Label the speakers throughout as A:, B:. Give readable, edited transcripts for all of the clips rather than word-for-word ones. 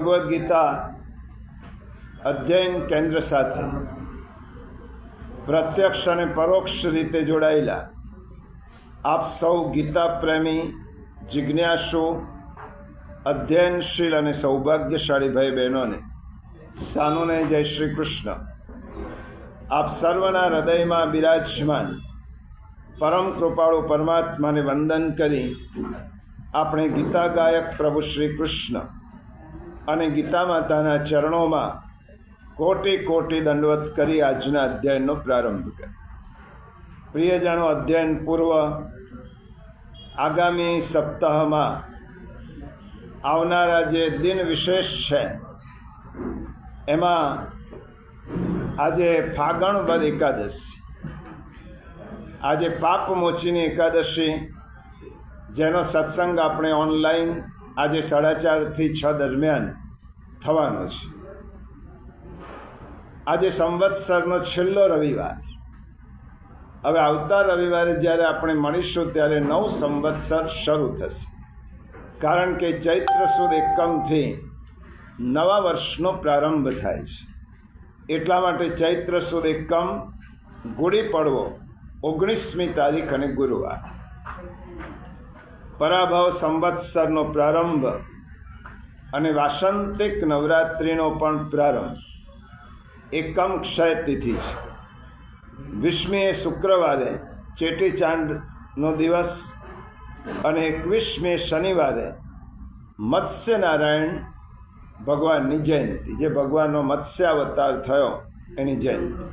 A: ભગવદ્ ગીતા અધ્યયન કેન્દ્ર સાથે પ્રત્યક્ષ અને પરોક્ષ રીતે જોડાયેલા આપ સૌ ગીતા પ્રેમી, જિજ્ઞાસુ, અધ્યયનશીલ અને સૌભાગ્યશાળી ભાઈ બહેનોને સાનુને જય શ્રી કૃષ્ણ. આપ સર્વના હૃદયમાં બિરાજમાન પરમ કૃપાળુ પરમાત્માને વંદન કરી આપણે ગીતા ગાયક પ્રભુ શ્રી કૃષ્ણ અને ગીતા માતાના ચરણોમાં કોટી કોટી દંડવત કરી આજના અધ્યયનનો પ્રારંભ કર્યો. પ્રિયજનો, અધ્યયન પૂર્વ આગામી સપ્તાહમાં આવનારા જે દિન વિશેષ છે એમાં આજે ફાગણ વદ એકાદશી, આજે પાપમોચીની એકાદશી, જેનો સત્સંગ આપણે ઓનલાઈન આજે 4:30 થી 6 દરમિયાન થવાનો છે. આજે સંવત્સરનો છેલ્લો રવિવાર. હવે આવતા રવિવારે જ્યારે આપણે મળીશું ત્યારે નવ સંવત્સર શરૂ થશે, કારણ કે ચૈત્ર સુદ એકમથી નવા વર્ષનો પ્રારંભ થાય છે. એટલા માટે ચૈત્ર સુદ એકમ, ગુડી પડવો 19મી તારીખ અને ગુરુવાર, પરાભવ સંવત્સરનો પ્રારંભ અને વાસંતિક નવરાત્રિનો પણ પ્રારંભ એકમ ક્ષય તિથિ છે. 20મી શુક્રવારે ચેટીચાંદનો દિવસ અને 21મી શનિવારે મત્સ્યનારાયણ ભગવાનની જયંતિ, જે ભગવાનનો મત્સ્ય અવતાર થયો એની જયંતિ.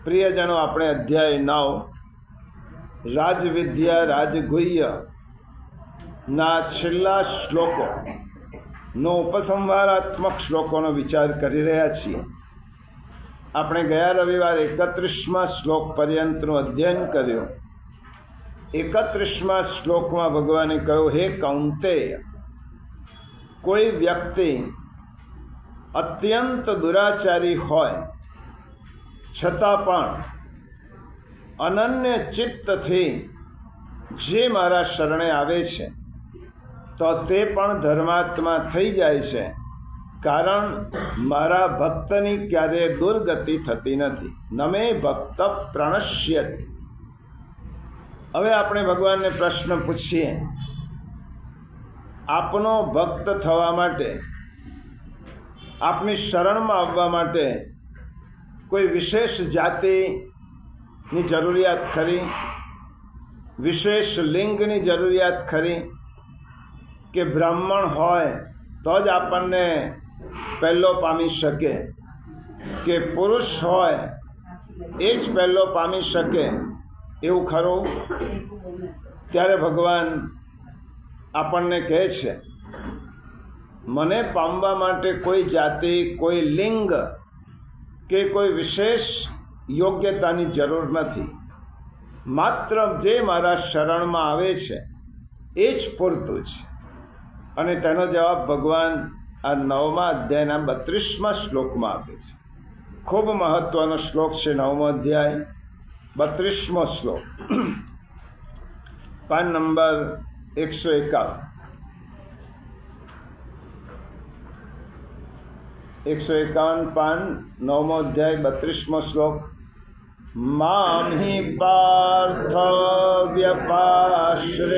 A: પ્રિયજનો, આપણે અધ્યાય 9 રાજવિદ્યા રાજગુહ્ય ના છેલ્લા શ્લોકોનો ઉપસંહારાત્મક શ્લોકોનો વિચાર કરી રહ્યા છીએ. આપણે ગયા રવિવારે 31મા શ્લોક પર્યંતનું અધ્યયન કર્યું. 31મા શ્લોકમાં ભગવાને કહ્યું, હે કૌંતેય, કોઈ વ્યક્તિ અત્યંત દુરાચારી હોય છતાં પણ અનન્ય ચિત્તથી જે મારા શરણે આવે છે તો તે પણ ધર્માત્મા થઈ જાય છે, કારણ મારા ભક્તની ક્યારેય દુર્ગતિ થતી નથી. નમે ભક્ત પ્રણશ્યતિ. હવે આપણે ભગવાનને પ્રશ્ન પૂછીએ, આપનો ભક્ત થવા માટે, આપની શરણમાં આવવા માટે કોઈ વિશેષ જાતિની જરૂરિયાત ખરી? વિશેષ લિંગની જરૂરિયાત ખરી? કે બ્રાહ્મણ હોય તો જ આપણને પહેલો પામી શકે, કે પુરુષ હોય એ જ પહેલો પામી શકે, એવું ખરું? ત્યારે ભગવાન આપણને કહે છે, મને પામવા માટે કોઈ જાતિ, કોઈ લિંગ કે કોઈ વિશેષ યોગ્યતાની જરૂર નથી. માત્ર જે મારા શરણમાં આવે છે એ જ પૂરતું છે. અને તેનો જવાબ ભગવાન આ 9મા અધ્યાયના 32મા શ્લોકમાં આપે છે. ખૂબ મહત્વનો શ્લોક છે 9મો અધ્યાય 32મો શ્લોક, પાન નંબર 151. 151 પાન, 9મો અધ્યાય 32મો શ્લોક. મામ હિ પાર્થ વ્યપાશ્રિત્ય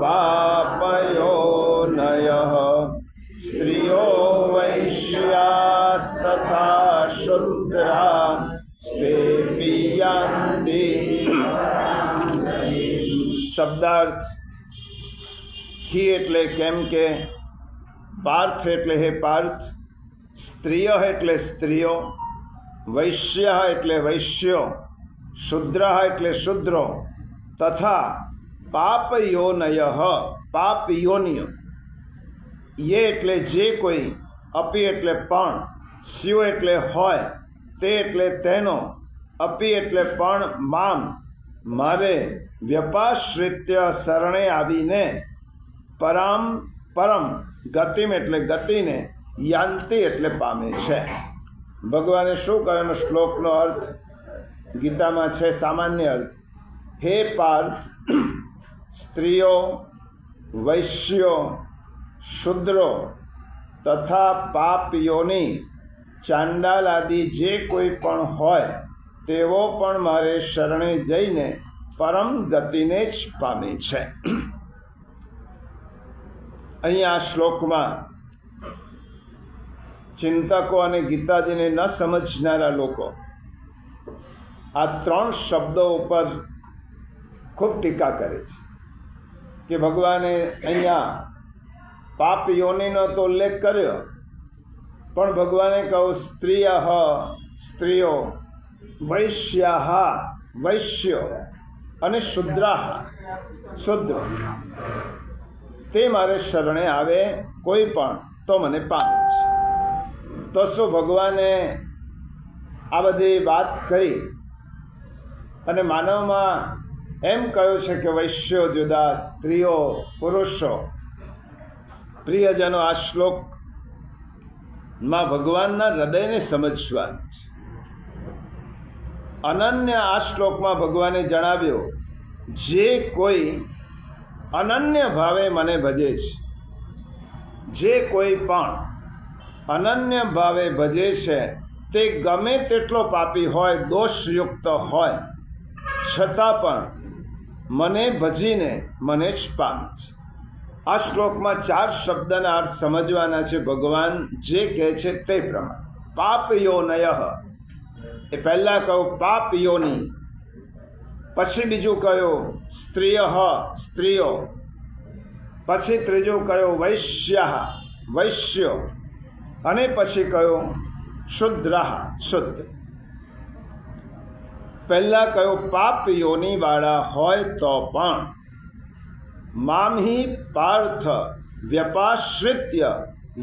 A: પાપયોનયઃ સ્ત્રિયો વૈશ્યાસ્તથા શૂદ્રા સ્તે પિયાન્તિ. શબ્દાર્થ: હિ એટલે કેમ કે, પાર્થ એટલે હે પાર્થ, સ્ત્રિય એટલે સ્ત્રીઓ, વૈશ્ય એટલે વૈશ્યો, શૂદ્ર એટલે શૂદ્રો, તથા પાપયોનય પાપ યોનિયો. યે એટલે જે કોઈ, અપી એટલે પણ, સ્યુ એટલે હોય, તે એટલે તેનો, અપી એટલે પણ, મામ મારે, વ્યપાશ્રિત્ય શરણે આવીને, પરમ ગતિમ એટલે ગતિને, યાંતિ એટલે પામે છે. ભગવાને શું કહ્યું? શ્લોકનો અર્થ ગીતામાં છે સામાન્ય અર્થ. હે પાર્થ, સ્ત્રીઓ, વૈશ્યો, શુદ્રો તથા પાપ યોની ચાંડાલ આદિ જે કોઈ પણ હોય તેઓ પણ મારે શરણે જઈને પરમ ગતિને જ પામે છે. અહીંયા આ શ્લોકમાં ચિંતકો અને ગીતાજીને ન સમજનારા લોકો આ 3 શબ્દો ઉપર ખૂબ ટીકા કરે છે કે ભગવાને અહીંયા પાપ યોનિનો તો ઉલ્લેખ કર્યો, પણ ભગવાને કહ્યું સ્ત્રીયઃ સ્ત્રીઓ, વૈશ્યાઃ વૈશ્યો અને શુદ્રાઃ શુદ્ર, તે મારે શરણે આવે કોઈ પણ તો મને પામે છે. તો શું ભગવાને આ બધી વાત કહી અને માનવમાં એમ કહ્યું છે કે વૈશ્યો જુદા, સ્ત્રીઓ પુરુષો? પ્રિયજનો, આ શ્લોકમાં ભગવાનના હૃદયને સમજવાનું છે. અનન્ય આ શ્લોકમાં ભગવાને જણાવ્યું, જે કોઈ અનન્ય ભાવે મને ભજે છે, જે કોઈ પણ અનન્ય ભાવે ભજે છે તે ગમે તેટલો પાપી હોય, દોષયુક્ત હોય, છતાં પણ મને ભજીને મને જ પામે છે. આ શ્લોકમાં 4 શબ્દના અર્થ સમજવાના છે. ભગવાન જે કહે છે તે પ્રમાણે પાપ યોનય, એ પહેલાં કહ્યું પાપ યોની, પછી બીજું કહ્યું સ્ત્રીય સ્ત્રીઓ, પછી ત્રીજું કહ્યું વૈશ્યા વૈશ્યો, અને પછી કહ્યું શુદ્રાઃ શુદ્ધ. પહેલાં કહ્યું પાપ યોનિવાળા હોય તો પણ મામહી પાર્થ વ્યપાશ્રિત્ય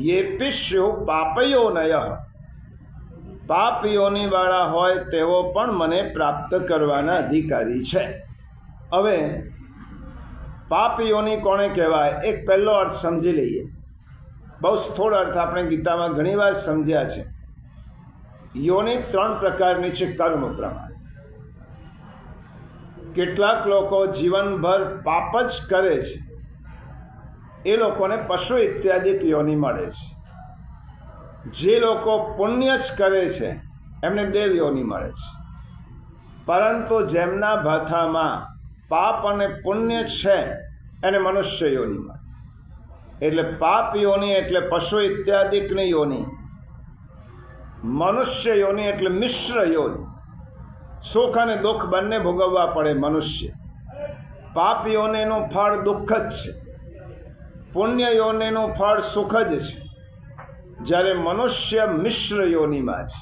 A: યેપિષ્યુ પાપયોનય, પાપ યોનિવાળા હોય તેઓ પણ મને પ્રાપ્ત કરવાના અધિકારી છે. હવે પાપ યોની કોણે કહેવાય? એક પહેલો અર્થ સમજી લઈએ. બહુ સ્થૂળ અર્થ આપણે ગીતામાં ઘણીવાર સમજ્યા છે. યોની 3 પ્રકારની છે કર્મ પ્રમાણે. કેટલાક લોકો જીવનભર પાપ જ કરે છે, એ લોકોને પશુ ઇત્યાદિ યોની મળે છે. જે લોકો પુણ્ય જ કરે છે એમને દેવ યોની મળે છે. પરંતુ જેમના ભાથામાં પાપ અને પુણ્ય છે એને મનુષ્ય યોની મળે. એટલે પાપ યોની એટલે પશુ ઇત્યાદિકની યોની, મનુષ્ય યોની એટલે મિશ્ર યોની. સુખ અને દુઃખ બંને ભોગવવા પડે મનુષ્ય. પાપ યોનિનું ફળ દુઃખ જ છે, પુણ્ય યોનિનું ફળ સુખ જ છે. જ્યારે મનુષ્ય મિશ્ર યોનિમાં છે,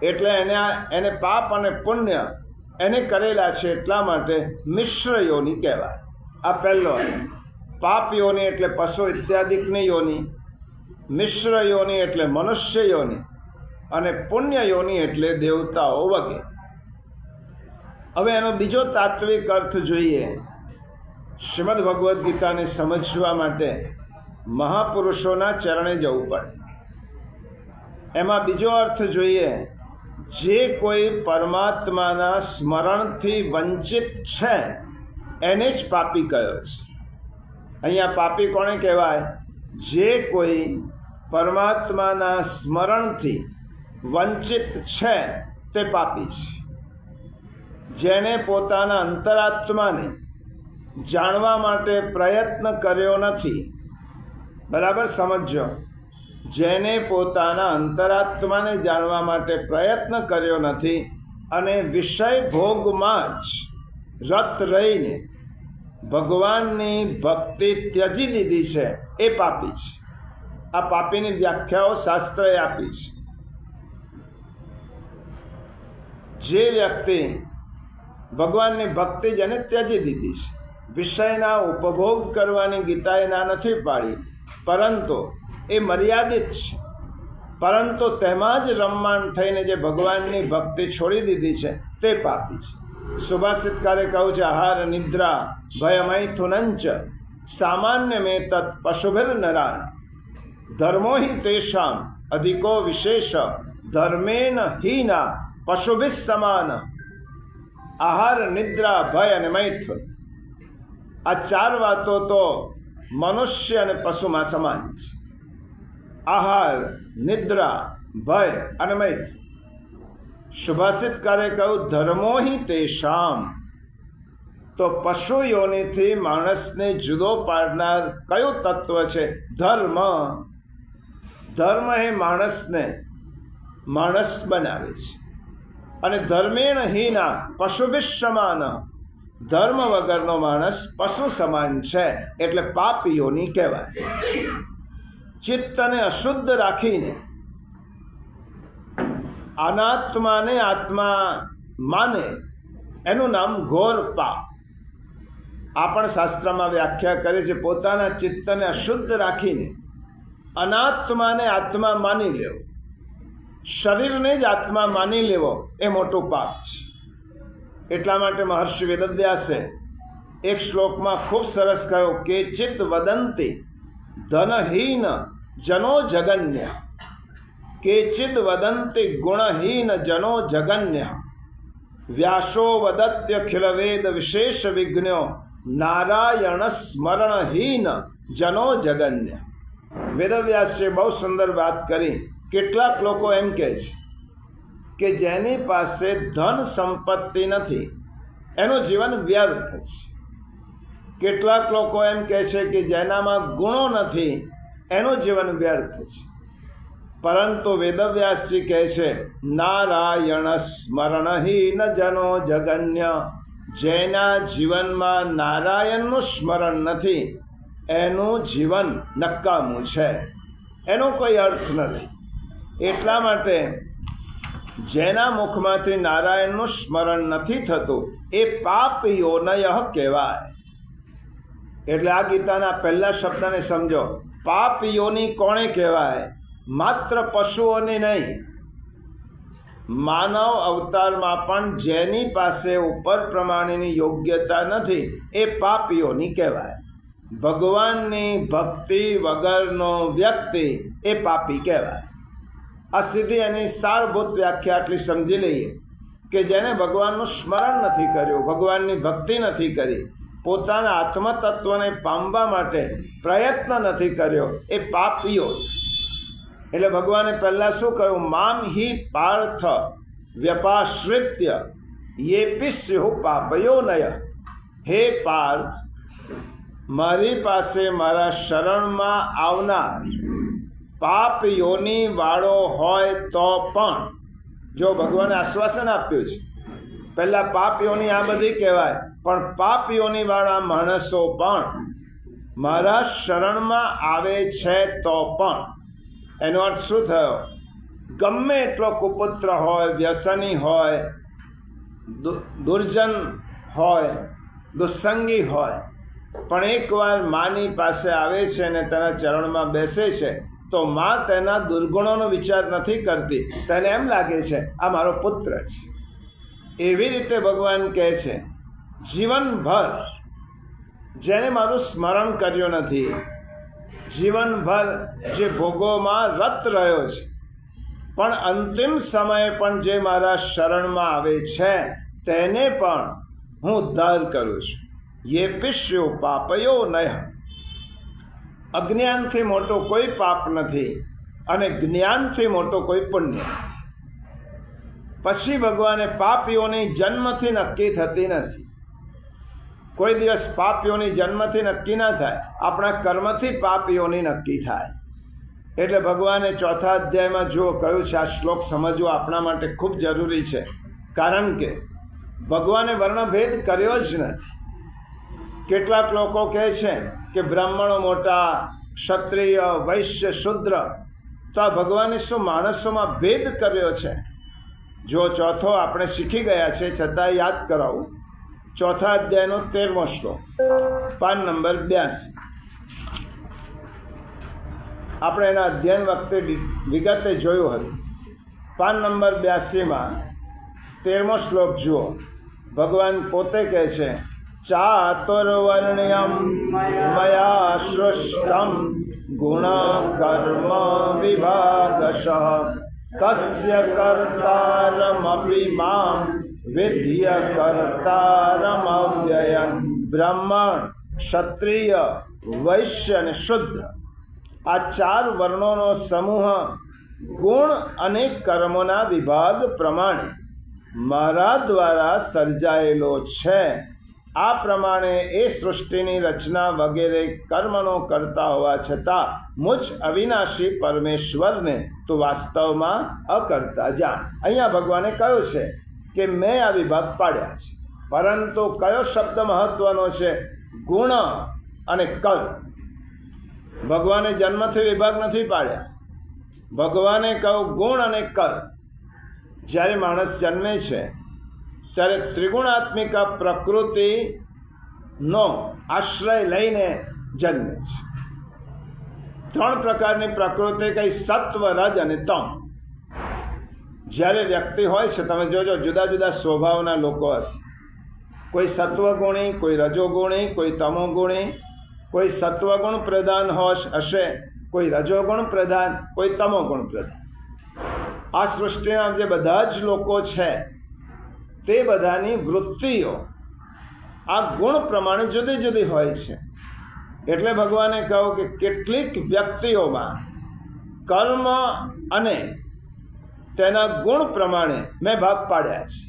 A: એટલે એને પાપ અને પુણ્ય એને કરેલા છે, એટલા માટે મિશ્ર યોનિ કહેવાય. આ પહેલો. પાપ યોનિ એટલે પશુ ઇત્યાદિકની યોનિ, મિશ્ર યોનિ એટલે મનુષ્ય યોનિ, અને પુણ્ય યોનિ એટલે દેવતાઓ વગેરે. હવે એનો બીજો તાત્વિક અર્થ જોઈએ. શ્રીમદ ભગવદ્ ગીતાને સમજવા માટે મહાપુરુષોના ચરણે જવું પડે. એમાં બીજો અર્થ જોઈએ, જે કોઈ પરમાત્માના સ્મરણથી વંચિત છે એને જ પાપી કહ્યો છે. અહીંયા પાપી કોણે કહેવાય? જે કોઈ પરમાત્માના સ્મરણથી વંચિત છે તે પાપી છે. જેણે પોતાના અંતરાત્માને જાણવા માટે પ્રયત્ન કર્યો નથી. બરાબર સમજો. જેને પોતાના અંતરાત્માને જાણવા માટે પ્રયત્ન કર્યો નથી અને વિષય ભોગમાં જ રત રહીને ભગવાનની ભક્તિ ત્યજી દીધી છે, એ પાપી છે. આ પાપીની વ્યાખ્યાઓ શાસ્ત્રએ આપી છે. જે વ્યક્તિ ભગવાનની ભક્તિ જેને ત્યજી દીધી છે, વિષયના ઉપભોગ કરવાની ગીતાએ ના નથી પાડી, પરંતુ એ મર્યાદિત છે. પરંતુ તેમાં જ રમમાણ થઈને જે ભગવાનની ભક્તિ છોડી દીધી છે તે પાપી છે. સુભાષિતકારે કહ્યું છે, આહાર નિદ્રા ભયમૈથુનંચ સામાન્ય મેં તત્ પશુભિર નરાન ધર્મો હિ તેષામ અધિકો વિશેષ ધર્મેન હીના પશુભિ સમાન. આહાર નિદ્રા ભય અને મૈથુન, આ 4 વાતો તો મનુષ્ય અને પશુમાં સમાન છે. આહાર, નિદ્રા, ભય અને મૈત્ર. સુભાષિતકારે કહ્યું ધર્મો હિ તેષામ. તો પશુ યોનિથી માણસને જુદો પાડનાર કયું તત્વ છે? ધર્મ. ધર્મ એ માણસને માણસ બનાવે છે. અને ધર્મેણ હીના પશુભિ સમાન. ધર્મ વગરનો માણસ પશુ સમાન છે, એટલે પાપ યોનિ કહેવાય. ચિત્તને અશુદ્ધ રાખીને અનાત્માને આત્મા માને એનું નામ ઘોર પાપ. આ પણ શાસ્ત્રમાં વ્યાખ્યા કરે છે. પોતાના ચિત્તને અશુદ્ધ રાખીને અનાત્માને આત્મા માની લેવો, શરીરને જ આત્મા માની લેવો, એ મોટું પાપ છે. એટલા માટે મહર્ષિ વેદવ્યાસે એક શ્લોકમાં ખૂબ સરસ કહ્યું કે ચિત્ત વદંતી ધનહીન જનો જગન્ય. કેચિદ વદંતી ગુણહીન જનો જગન્ય. વ્યાસો વદત્યખિલ વેદ વિશેષ વિજ્ઞો નારાયણ સ્મરણહીન જનો જગન્ય. વેદવ્યાસે બહુ સુંદર વાત કરી. કેટલાક લોકો એમ કહે છે કે જેની પાસે ધન સંપત્તિ નથી એનું જીવન વ્યર્થ છે. કેટલાક લોકો એમ કહે છે કે જેનામાં ગુણો નથી એનું જીવન વ્યર્થ છે. પરંતુ વેદવ્યાસજી કહે છે નારાયણ સ્મરણહીન જનો જગન્ય. જેના જીવનમાં નારાયણનું સ્મરણ નથી એનું જીવન નકામું છે, એનો કોઈ અર્થ નથી. એટલા માટે જેના મુખમાંથી નારાયણનું સ્મરણ નથી થતું એ પાપ યોનય કહેવાય. એટલે આ ગીતાના પહેલા શબ્દને સમજો. પાપ યોની કોણે કહેવાય? માત્ર પશુઓની નહીં, માનવ અવતારમાં પણ જેની પાસે ઉપર પ્રમાણેની યોગ્યતા નથી એ પાપ યોની કહેવાય. ભગવાનની ભક્તિ વગરનો વ્યક્તિ એ પાપી કહેવાય. આ સીધી એની સારભૂત વ્યાખ્યા આટલી સમજી લઈએ કે જેને ભગવાનનું સ્મરણ નથી કર્યું, ભગવાનની ભક્તિ નથી કરી, પોતાના આત્મતત્વને પામવા માટે પ્રયત્ન નથી કર્યો, એ પાપીઓ. એટલે ભગવાને પહેલાં શું કહ્યું? મામ હિ પાર્થ વ્યપાશ્રિત્ય યેપી સ્યુઃ પાપયોનય. હે પાર્થ, મારી પાસે મારા શરણમાં આવનાર પાપ યોની વાળો હોય તો પણ, જો ભગવાને આશ્વાસન આપ્યું છે પહેલાં પાપ યોની આ બધી કહેવાય, પણ પાપ યોની વાળા માણસો પણ મારા શરણમાં આવે છે તો પણ. એનો અર્થ શું થયો? ગમે એટલો કુપુત્ર હોય, વ્યસની હોય, દુર્જન હોય, દુસ્સંગી હોય, પણ એકવાર માની પાસે આવે છે અને તેના ચરણમાં બેસે છે તો માં તેના દુર્ગુણોનો વિચાર નથી કરતી. તેને એમ લાગે છે આ મારો પુત્ર છે. એવી રીતે ભગવાન કહે છે જીવનભર જેને મારું સ્મરણ કર્યું નથી, જીવનભર જે ભોગોમાં રત રહ્યો છે, પણ અંતિમ સમયે પણ જે મારા શરણમાં આવે છે તેને પણ હું ઉદ્ધાર કરું છું. યેપી સ્યુઃ પાપયોનય. અજ્ઞાનથી મોટો કોઈ પાપ નથી અને જ્ઞાનથી મોટો કોઈ પુણ્ય નથી. પછી ભગવાને પાપીઓની જન્મથી નક્કી થતી નથી. કોઈ દિવસ પાપીઓની જન્મથી નક્કી ના થાય, આપણા કર્મથી પાપીઓની નક્કી થાય. એટલે ભગવાને ચોથા અધ્યાયમાં જુઓ કહ્યું છે. આ શ્લોક સમજવો આપણા માટે ખૂબ જરૂરી છે, કારણ કે ભગવાને વર્ણભેદ કર્યો જ નથી. કેટલાક લોકો કહે છે કે બ્રાહ્મણો મોટા, ક્ષત્રિય, વૈશ્ય, શૂદ્ર. તો આ ભગવાને શું માણસોમાં ભેદ કર્યો છે? જો ચોથો આપણે શીખી ગયા છે, છતાં યાદ કરાવું. ચોથા અધ્યાયનો 13મો શ્લોક, પાન નંબર 82. આપણે એના અધ્યયન વખતે વિગતે જોયું હતું. પાન નંબર 82માં 13મો શ્લોક જુઓ. ભગવાન પોતે કહે છે ચાતુર્વર્ણ્યમ મયા સૃષ્ટમ ગુણ કર્મ વિભાગશઃ કસ્ય કર્તારમપી મામ વિદ્ય કર્તારમવ્યયમ. બ્રાહ્મણ, ક્ષત્રિય, વૈશ્ય અને શુદ્ર, આ 4 વર્ણોનો સમૂહ ગુણ અને કર્મોના વિભાગ પ્રમાણે મારા દ્વારા સર્જાયેલો છે. આ પ્રમાણે એ સૃષ્ટિની રચના વગેરે કર્મનો કરતા હોવા છતાં મુજ અવિનાશી પરમેશ્વરને તું વાસ્તવમાં અકર્તા જાણ. અહીંયા ભગવાને કહ્યું છે કે મેં આ વિભાગ પાડ્યા છે, પરંતુ કયો શબ્દ મહત્વનો છે? ગુણ અને કર્મ. ભગવાને જન્મથી વિભાગ નથી પાડ્યા. ભગવાને કહ્યું ગુણ અને કર્મ. જ્યારે માણસ જન્મે છે ત્યારે ત્રિગુણાત્મિકા પ્રકૃતિનો આશ્રય લઈને જન્મે છે. 3 પ્રકારની પ્રકૃતિ કઈ? સત્વ, રજ અને તમ. જ્યારે વ્યક્તિ હોય છે, તમે જોજો જુદા જુદા સ્વભાવના લોકો હશે. કોઈ સત્વગુણી, કોઈ રજોગુણી, કોઈ તમોગુણી, કોઈ સત્વગુણ પ્રધાન હશે, કોઈ રજોગુણ પ્રધાન, કોઈ તમોગુણ પ્રધાન. આ સૃષ્ટિના જે બધા જ લોકો છે તે બધાની વૃત્તિઓ આ ગુણ પ્રમાણે જુદી જુદી હોય છે. એટલે ભગવાને કહ્યું કે કેટલીક વ્યક્તિઓમાં કર્મ અને તેના ગુણ પ્રમાણે મેં ભાગ પાડ્યા છે.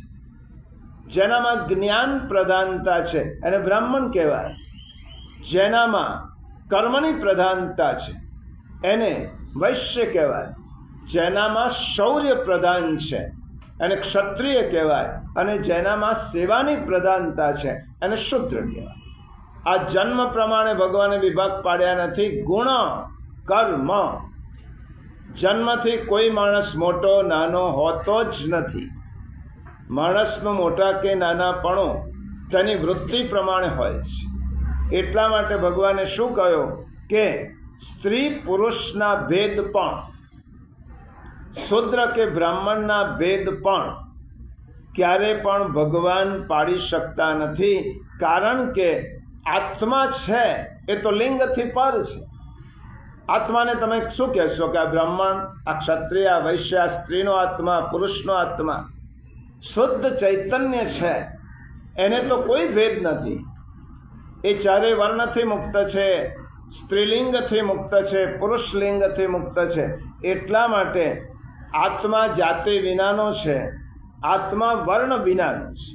A: જેનામાં જ્ઞાન પ્રધાનતા છે એને બ્રાહ્મણ કહેવાય. જેનામાં કર્મની પ્રધાનતા છે એને વૈશ્ય કહેવાય. જેનામાં શૌર્ય પ્રધાન છે એને ક્ષત્રિય કહેવાય. અને જેનામાં સેવાની પ્રધાનતા છે એને શૂદ્ર કહેવાય. આ જન્મ પ્રમાણે ભગવાને વિભાગ પાડ્યા નથી. ગુણ કર્મ. જન્મથી કોઈ માણસ મોટો નાનો હોતો જ નથી. માણસનું મોટા કે નાનાપણું તેની વૃત્તિ પ્રમાણે હોય છે. એટલા માટે ભગવાને શું કહ્યું કે સ્ત્રી પુરુષના ભેદ પણ, શૂદ્ર કે બ્રાહ્મણના ભેદ પણ ક્યારે પણ ભગવાન પાડી શકતા નથી. કારણ કે આત્મા છે એ તો લિંગથી પર છે. આત્માને તમે શું કહેશો કે આ બ્રાહ્મણ, આ ક્ષત્રિય, આ વૈશ્ય, આ સ્ત્રીનો આત્મા, પુરુષનો આત્મા શુદ્ધ ચૈતન્ય છે, એને તો કોઈ ભેદ નથી. એ 4 વર્ણથી મુક્ત છે, સ્ત્રીલિંગથી મુક્ત છે, પુરુષ લિંગથી મુક્ત છે. એટલા માટે આત્મા જાતિ વિનાનો છે, આત્મા વર્ણ વિનાનો છે.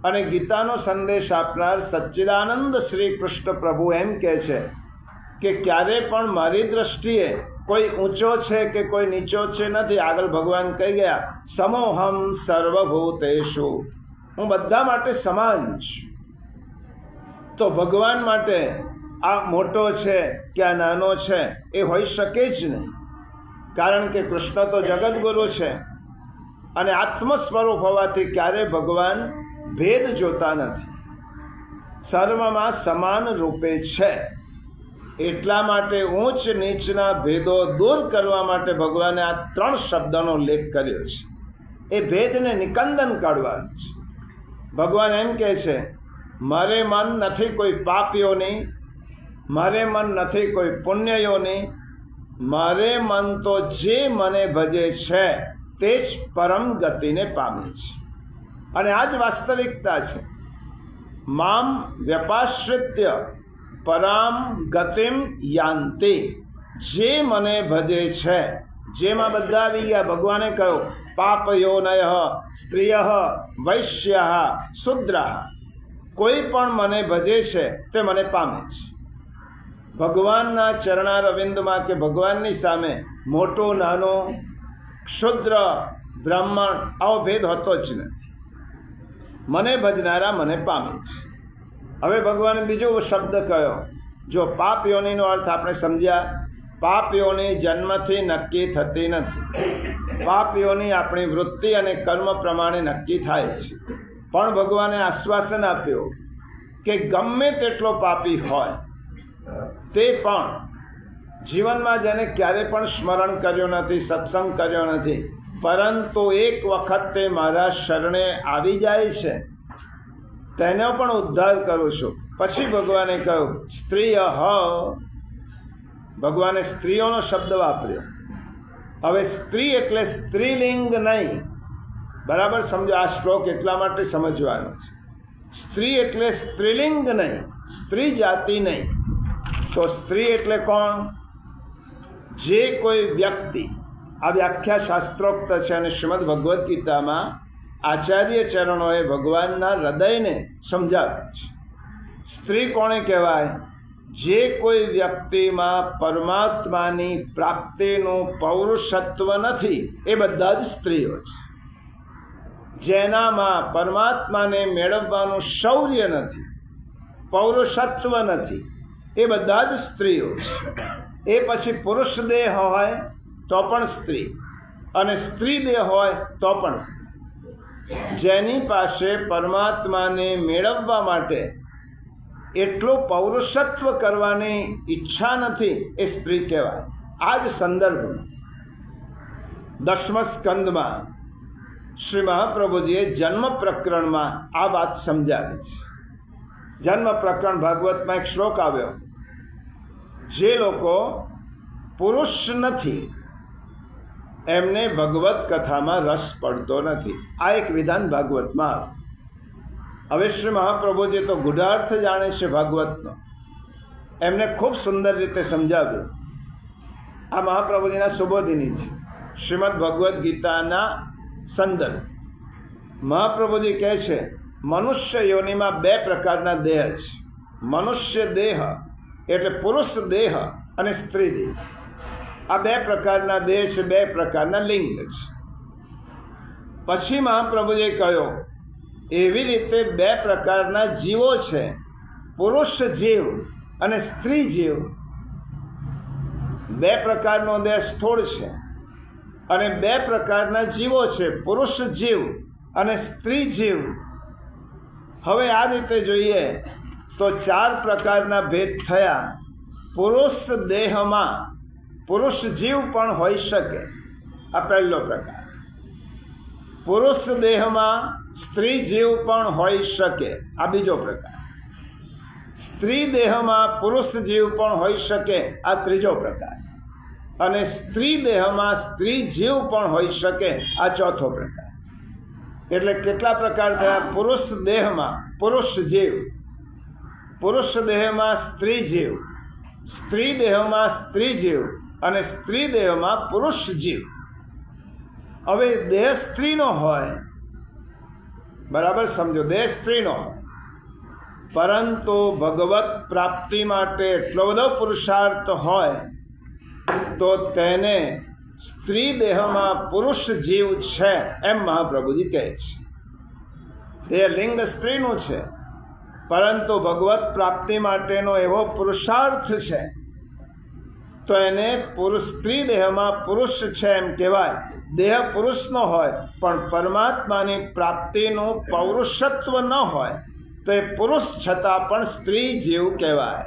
A: અને ગીતાનો સંદેશ આપનાર સચ્ચિદાનંદ શ્રી કૃષ્ણ પ્રભુ એમ કહે છે કે ક્યારે પણ મારી દ્રષ્ટિએ કોઈ ઊંચો છે કે કોઈ નીચો છે નથી. આગળ ભગવાન કહી ગયા સમોહમ સર્વભૂતેષુ, હું બધા માટે સમાન છું. તો ભગવાન માટે આ મોટો છે કે આ નાનો છે એ હોઈ શકે જ નહીં. કારણ કે કૃષ્ણ તો જગતગુરુ છે અને આત્મ સ્વરૂપ હોવાથી ક્યારે ભગવાન ભેદ જોતા નથી. સર્વમાં સમાન રૂપે છે. એટલા માટે ઊંચ નીચના ભેદો દૂર કરવા માટે ભગવાને આ 3 શબ્દનો ઉલ્લેખ કર્યો છે. એ ભેદને નિકંદન કાઢવાનું છે. ભગવાન એમ કહે છે મારે મન નથી કોઈ પાપીઓની, મારે મન નથી કોઈ પુણ્યયોની, મારે મન તો જે મને ભજે છે તે જ પરમ ગતિને પામે છે. અને આ જ વાસ્તવિકતા છે. મામ વ્યપાશ્રિત્ય પરામ ગતિમ યાંતિ. જે મને ભજે છે, જેમાં બધા આવી ગયા. ભગવાને કહ્યું પાપયોનય સ્ત્રીય વૈશ્ય શુદ્ર, કોઈ પણ મને ભજે છે તે મને પામે છે. ભગવાનના ચરણારવિંદમાં કે ભગવાનની સામે મોટો નાનો, ક્ષુદ્ર બ્રાહ્મણ આવો ભેદ હોતો જ નથી. મને ભજનારા મને પામે છે. હવે ભગવાને બીજો શબ્દ કયો. જો પાપ યોનિનો અર્થ આપણે સમજ્યા. પાપ યોની જન્મથી નક્કી થતી નથી. પાપ યોની આપણી વૃત્તિ અને કર્મ પ્રમાણે નક્કી થાય છે. પણ ભગવાને આશ્વાસન આપ્યું કે ગમે તેટલો પાપી હોય તે પણ જીવનમાં જેને ક્યારે પણ સ્મરણ કર્યો નથી, સત્સંગ કર્યો નથી, પરંતુ એક વખત તે મારા શરણે આવી જાય છે, તેનો પણ ઉદ્ધાર કરું છું. પછી ભગવાને કહ્યું સ્ત્રીય. ભગવાને સ્ત્રીઓનો શબ્દ વાપર્યો. હવે સ્ત્રી એટલે સ્ત્રીલિંગ નહીં. બરાબર સમજો. આ શ્લોક એટલા માટે સમજવાનો છે. સ્ત્રી એટલે સ્ત્રીલિંગ નહીં, સ્ત્રી જાતિ નહીં. તો સ્ત્રી એટલે કોણ? જે કોઈ વ્યક્તિ, આ વ્યાખ્યા શાસ્ત્રોક્ત છે અને શ્રીમદ ભગવદ્ ગીતામાં આચાર્ય ચરણોએ ભગવાનના હૃદયને સમજાવ્યું છે. સ્ત્રી કોણે કહેવાય? જે કોઈ વ્યક્તિમાં પરમાત્માની પ્રાપ્તિનું પૌરુષત્વ નથી એ બધા જ સ્ત્રીઓ છે. જેનામાં પરમાત્માને મેળવવાનું શૌર્ય નથી, પૌરુષત્વ નથી, એ બધા જ સ્ત્રીઓ છે. એ પછી પુરુષ દેહ હોય તો પણ સ્ત્રી, અને સ્ત્રી દેહ હોય તો પણ સ્ત્રી. જેની પાસે પરમાત્માને મેળવવા માટે એટલું પૌરુષત્વ કરવાની ઈચ્છા નથી એ સ્ત્રી કહેવાય. આ જ સંદર્ભમાં 10મ સ્કંદમાં શ્રી મહાપ્રભુજીએ જન્મ પ્રકરણમાં આ વાત સમજાવી છે. જન્મ પ્રકરણ ભાગવતમાં એક શ્લોક આવ્યો, જે લોકો પુરુષ નથી એમને ભગવત કથામાં રસ પડતો નથી. આ એક વિધાન ભાગવતમાં આવે. હવે શ્રી મહાપ્રભુજી તો ગૂઢાર્થ જાણે છે ભાગવતનો, એમને ખૂબ સુંદર રીતે સમજાવ્યું. આ મહાપ્રભુજીના સુબોધિની છે, શ્રીમદ ભગવદ્ ગીતાના સંદર્ભ. મહાપ્રભુજી કહે છે, મનુષ્ય યોનિમાં 2 પ્રકારના દેહ છે. મનુષ્ય દેહ એટલે પુરુષ દેહ અને સ્ત્રી દેહ. આ 2 પ્રકારના દેહ છે, 2 પ્રકારના લિંગ છે. પછી મહાપ્રભુજીએ કહ્યું, એવી રીતે 2 પ્રકારના જીવો છે, પુરુષ જીવ અને સ્ત્રી જીવ. 2 પ્રકારનો દેહ સ્થૂળ છે અને 2 પ્રકારના જીવો છે, પુરુષ જીવ અને સ્ત્રી જીવ. હવે આ રીતે જોઈએ તો 4 પ્રકારના ભેદ થયા. પુરુષ દેહમાં પુરુષ જીવ પણ હોઈ શકે, આ પહેલો પ્રકાર. પુરુષ દેહમાં સ્ત્રી જીવ પણ હોઈ શકે, આ બીજો પ્રકાર. સ્ત્રી દેહમાં પુરુષ જીવ પણ હોઈ શકે, આ ત્રીજો પ્રકાર. અને સ્ત્રી દેહમાં સ્ત્રી જીવ પણ હોઈ શકે, આ ચોથો પ્રકાર. એટલે કેટલા પ્રકાર થયા? પુરુષ દેહમાં પુરુષ જીવ, પુરુષ દેહમાં સ્ત્રી જીવ, સ્ત્રી દેહમાં સ્ત્રી જીવ અને સ્ત્રી દેહમાં પુરુષ જીવ. હવે દેહ સ્ત્રીનો હોય, બરાબર સમજો, દેહ સ્ત્રીનો હોય, પરંતુ ભગવત પ્રાપ્તિ માટે એટલો બધો પુરુષાર્થ હોય તો તેને સ્ત્રી દેહમાં પુરુષ જીવ છે એમ મહાપ્રભુજી કહે છે. દેહ લિંગ સ્ત્રીનું છે, પરંતુ ભગવત પ્રાપ્તિ માટેનો એવો પુરુષાર્થ છે તો એને સ્ત્રી દેહમાં પુરુષ છે એમ કહેવાય. દેહ પુરુષનો હોય પણ પરમાત્માની પ્રાપ્તિનું પૌરુષત્વ ન હોય તો એ પુરુષ છતાં પણ સ્ત્રી જીવ કહેવાય.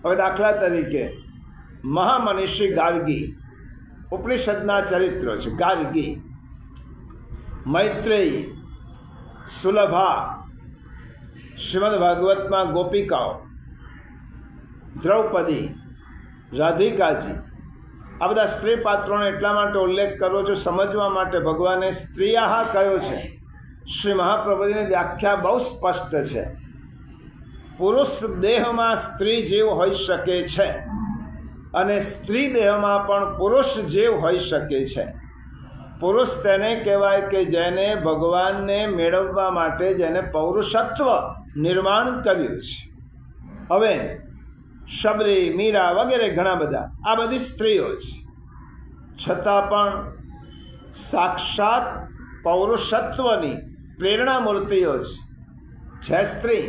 A: હવે દાખલા તરીકે મહામનીષી ગાર્ગી, ઉપનિષદના ચરિત્રો છે. ગાર્ગી, મૈત્રેયી, સુલભા, શ્રીમદ ભાગવતમાં ગોપિકાઓ, દ્રૌપદી, રાધિકાજી, આ બધા સ્ત્રી પાત્રોનો એટલા માટે ઉલ્લેખ કરો છો સમજવા માટે ભગવાને સ્ત્રીયાહ કહ્યો છે. શ્રી મહાપ્રભુજીની વ્યાખ્યા બહુ સ્પષ્ટ છે. પુરુષ દેહમાં સ્ત્રી જીવ હોઈ શકે છે અને સ્ત્રી દેહમાં પણ પુરુષ જીવ હોઈ શકે છે. પુરુષ તેને કહેવાય કે જેને ભગવાનને મેળવવા માટે જેને પૌરુષત્વ નિર્માણ કર્યું છે. હવે શબરી, મીરા વગેરે ઘણા બધા આ બધી સ્ત્રીઓ છે, છતાં પણ સાક્ષાત પૌરુષત્વની પ્રેરણા મૂર્તિઓ છે સ્ત્રી,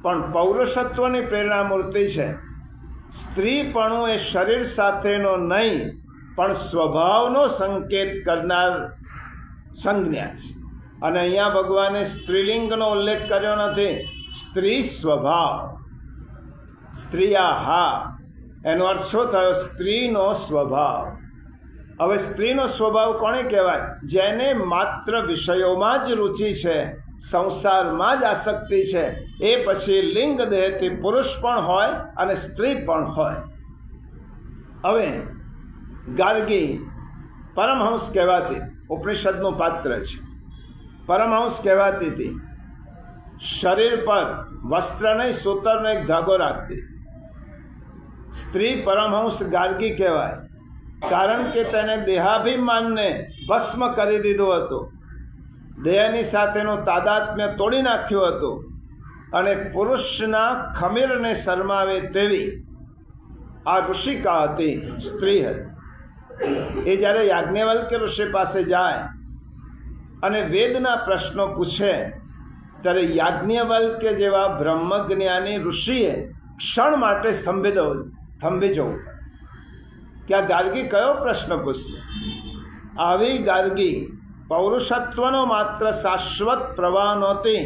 A: પણ પૌરુષત્વની પ્રેરણા મૂર્તિ છે. સ્ત્રીપણું એ શરીર સાથેનો નહીં પણ સ્વભાવનો સંકેત કરનાર સંજ્ઞા છે. અને અહીંયા ભગવાને સ્ત્રીલિંગનો ઉલ્લેખ કર્યો નથી. સ્ત્રી સ્વભાવ, સ્ત્રીયાહા, એનો અર્થ શું થયો? સ્ત્રીનો સ્વભાવ. હવે સ્ત્રીનો સ્વભાવ કોને કહેવાય? જેને માત્ર વિષયોમાં જ રુચિ છે, સંસારમાં જ આસક્તિ છે. એ પછી લિંગ દેહથી પુરુષ પણ હોય અને સ્ત્રી પણ હોય. હવે ગાર્ગી પરમહંસ કહેવાતી, ઉપનિષદનું પાત્ર છે. પરમહંસ કહેવાતી હતી. શરીર પર વસ્ત્ર નહીં, સૂતરનો એક ધાગો રાખતી. સ્ત્રી પરમહંસ ગાર્ગી કહેવાય, કારણ કે તેને દેહાભિમાનને ભસ્મ કરી દીધો હતો, દેહની સાથેનું તાદાત્મ્ય તોડી નાખ્યું હતું અને પુરુષના ખમીરને શરમાવે તેવી આ ઋષિકા હતી, સ્ત્રી હતી. એ જ્યારે યાજ્ઞવલ્ક્ય ઋષિ પાસે જાય અને વેદના પ્રશ્નો પૂછે ત્યારે યાજ્ઞવલ્ક્ય જેવા બ્રહ્મજ્ઞાની ઋષિએ ક્ષણ માટે થંભી જવું કે આ ગાર્ગી કયો પ્રશ્ન પૂછશે. આવી ગાર્ગી પૌરુષત્વનો માત્ર શાશ્વત પ્રવાહ નહોતી,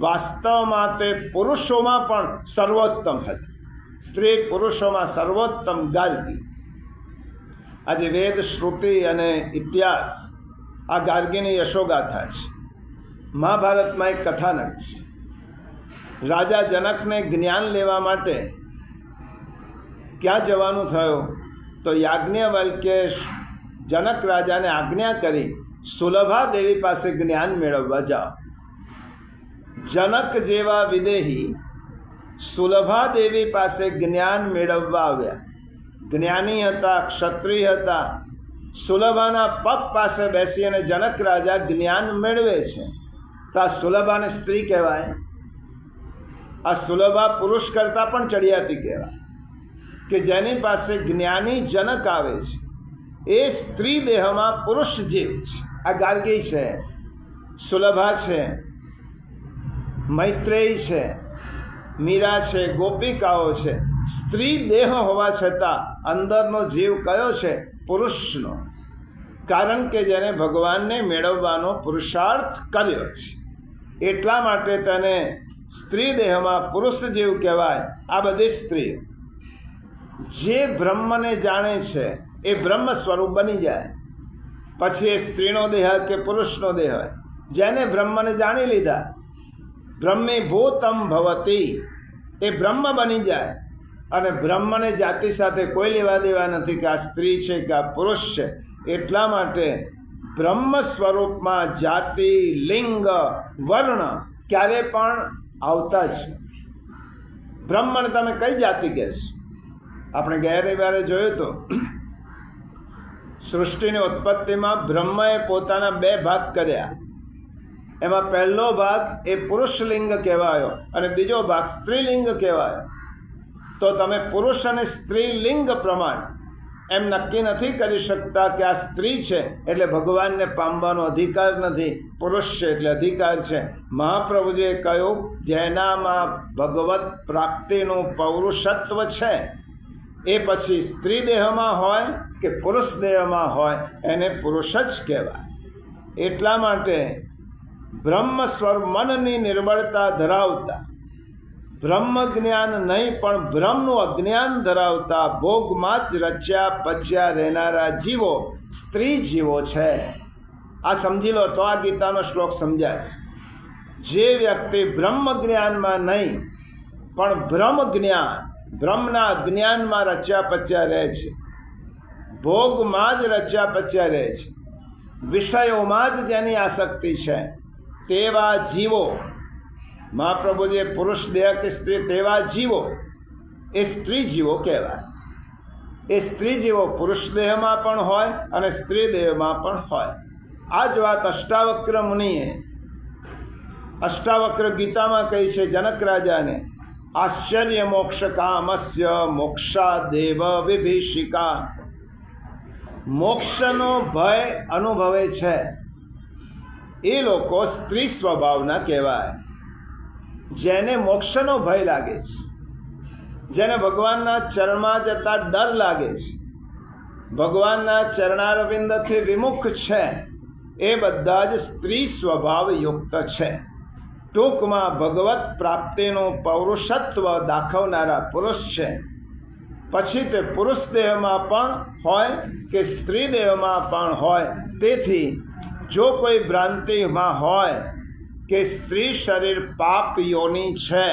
A: વાસ્તવમાં તે પુરુષોમાં પણ સર્વોત્તમ હતી. સ્ત્રી પુરુષોમાં સર્વોત્તમ ગાર્ગી. આજે વેદ, શ્રુતિ અને ઇતિહાસ આ ગાર્ગીની યશોગાથા છે. મહાભારતમાં એક કથાનક છે. રાજા જનકને જ્ઞાન લેવા માટે ક્યાં જવાનું થયું તો યાજ્ઞવલ્ક્યે જનક રાજાને આજ્ઞા કરી, સુલભા દેવી પાસે જ્ઞાન મેળવવા જાઓ. જનક જેવા વિદેહી સુલભા દેવી પાસે જ્ઞાન મેળવવા આવ્યા. જ્ઞાની હતા, ક્ષત્રિય હતા. સુલભાના પગ પાસે બેસી અને જનક રાજા જ્ઞાન મેળવે છે તો આ સુલભાને સ્ત્રી કહેવાય? આ સુલભા પુરુષ કરતાં પણ ચડિયાતી કહેવાય કે જેની પાસે જ્ઞાની જનક આવે છે એ સ્ત્રી દેહમાં પુરુષ જીવ છે. આ ગાર્ગી છે, સુલભા છે, મૈત્રેયી છે, મીરા છે, ગોપિકાઓ છે. સ્ત્રી દેહ હોવા છતાં અંદરનો જીવ કયો છે? પુરુષનો. કારણ કે જેને ભગવાનને મેળવવાનો પુરુષાર્થ કર્યો છે એટલા માટે તેને સ્ત્રી દેહમાં પુરુષ જીવ કહેવાય. આ બધી સ્ત્રીઓ જે બ્રહ્મને જાણે છે એ બ્રહ્મ સ્વરૂપ બની જાય. પછી એ સ્ત્રીનો દેહ કે પુરુષનો દેહ હોય, જેને બ્રહ્મને જાણી લીધા, બ્રહ્મીભૂતમ ભવતી, એ બ્રહ્મ બની જાય. અને બ્રહ્મને જાતિ સાથે કોઈ લેવા દેવા નથી કે આ સ્ત્રી છે કે આ પુરુષ છે. એટલા માટે બ્રહ્મ સ્વરૂપમાં જાતિ, લિંગ, વર્ણ ક્યારે પણ આવતા જ નથી. બ્રહ્મને તમે કઈ જાતિ કહેશો? આપણે ગયા રવિવારે જોયું તો સૃષ્ટિની ઉત્પત્તિમાં બ્રહ્મએ પોતાના 2 ભાગ કર્યા. એમાં પહેલો ભાગ એ પુરુષલિંગ કહેવાયો અને બીજો ભાગ સ્ત્રીલિંગ કહેવાયો. તો તમે પુરુષ અને સ્ત્રીલિંગ પ્રમાણે એમ નક્કી નથી કરી શકતા કે આ સ્ત્રી છે એટલે ભગવાનને પામવાનો અધિકાર નથી, પુરુષ છે એટલે અધિકાર છે. મહાપ્રભુજીએ કહ્યું, જેનામાં ભગવત પ્રાપ્તિનું પૌરુષત્વ છે એ પછી સ્ત્રી દેહમાં હોય કે પુરુષ દેહમાં હોય એને પુરુષ જ કહેવાય. એટલા માટે બ્રહ્મ સ્વરૂપ મનની નિર્બળતા ધરાવતા, બ્રહ્મ જ્ઞાન નહીં પણ બ્રહ્મનું અજ્ઞાન ધરાવતા, ભોગમાં જ રચ્યા પચ્યા રહેનારા જીવો સ્ત્રી જીવો છે. આ સમજી લો તો આ ગીતાનો શ્લોક સમજાશે. જે વ્યક્તિ બ્રહ્મ જ્ઞાનમાં નહીં પણ બ્રહ્મ જ્ઞાન, બ્રહ્મના જ્ઞાનમાં રચ્યા પચ્યા રહે છે, ભોગમાં જ રચ્યા પચ્યા રહે છે, વિષયોમાં જ જેની આસક્તિ છે, તેવા જીવો, મહાપ્રભુજીએ પુરુષ દેહ કે સ્ત્રી, તેવા જીવો એ સ્ત્રી જીવો કહેવાય. એ સ્ત્રી જીવો પુરુષ દેહમાં પણ હોય અને સ્ત્રી દેહમાં પણ હોય. આ જ વાત અષ્ટાવક્ર મુનિએ અષ્ટાવક્ર ગીતામાં કહી છે જનક રાજાને, આશ્ચર્ય મોક્ષ કામસ્ય મોક્ષા દેવ વિભીષિકા. મોક્ષનો ભય અનુભવે છે એ લોકો સ્ત્રી સ્વભાવના કહેવાય. જેને મોક્ષનો ભય લાગે છે, જેને ભગવાનના ચરણમાં જતા ડર લાગે છે, ભગવાનના ચરણારવિંદથી વિમુખ છે, એ બધા જ સ્ત્રી સ્વભાવ યુક્ત છે. ટૂંકમાં ભગવત પ્રાપ્તિનું પૌરુષત્વ દાખવનારા પુરુષ છે. પછી તે પુરુષ દેહમાં પણ હોય કે સ્ત્રી દેહમાં પણ હોય. તેથી જો કોઈ ભ્રાંતિમાં હોય કે સ્ત્રી શરીર પાપ યોની છે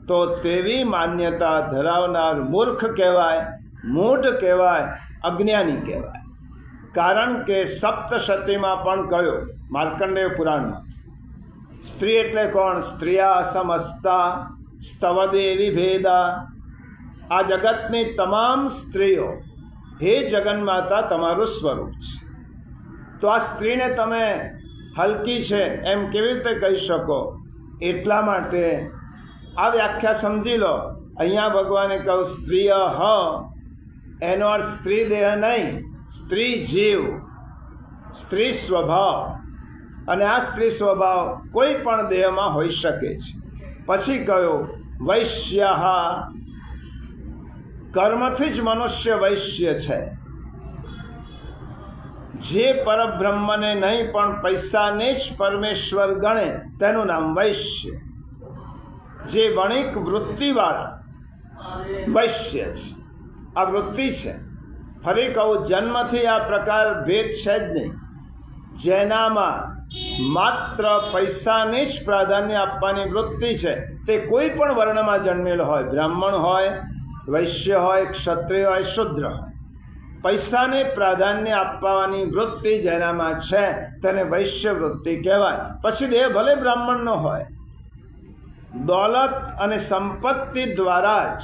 A: તો તેવી માન્યતા ધરાવનાર મૂર્ખ કહેવાય, મૂઢ કહેવાય, અજ્ઞાની કહેવાય. કારણ કે સપ્તશતીમાં પણ કહ્યું, માર્કંડેય પુરાણમાં, સ્ત્રી એટલે કોણ? સ્ત્રિયા સમસ્તા સ્તવદેવી ભેદા. આ જગતની તમામ સ્ત્રીઓ હે જગન્માતા તમારું સ્વરૂપ છે. તો આ સ્ત્રીને તમે હલકી છે એમ કેવી રીતે કહી શકો? એટલા માટે આ વ્યાખ્યા સમજી લો. અહીંયા ભગવાને કહ્યું સ્ત્રીય હ, એનો અર્થ સ્ત્રી દેહ નહીં, સ્ત્રી જીવ, સ્ત્રી સ્વભાવ. અને આ સ્ત્રી સ્વભાવ કોઈ પણ દેહમાં હોઈ શકે છે. પછી કહ્યું વૈશ્ય, કર્મથી જ મનુષ્ય વૈશ્ય છે. જે પરબ્રહ્મને નહીં પણ પૈસાને જ પરમેશ્વર ગણે તેનું નામ વૈશ્ય. જે વણિક વૃત્તિવાળા વૈશ્ય છે. આ વૃત્તિ છે. ફરી કહું, જન્મથી આ પ્રકાર ભેદ છે જ નહીં. જેનામાં માત્ર પૈસાને જ પ્રાધાન્ય આપવાની વૃત્તિ છે તે કોઈ પણ વર્ણમાં જન્મેલો હોય, બ્રાહ્મણ હોય, વૈશ્ય હોય, ક્ષત્રિય હોય, શૂદ્ર હોય, પૈસાને પ્રાધાન્ય આપવાની વૃત્તિ જેનામાં છે તેને વૈશ્ય વૃત્તિ કહેવાય. પછી દેહ ભલે બ્રાહ્મણનો હોય, દોલત અને સંપત્તિ દ્વારા જ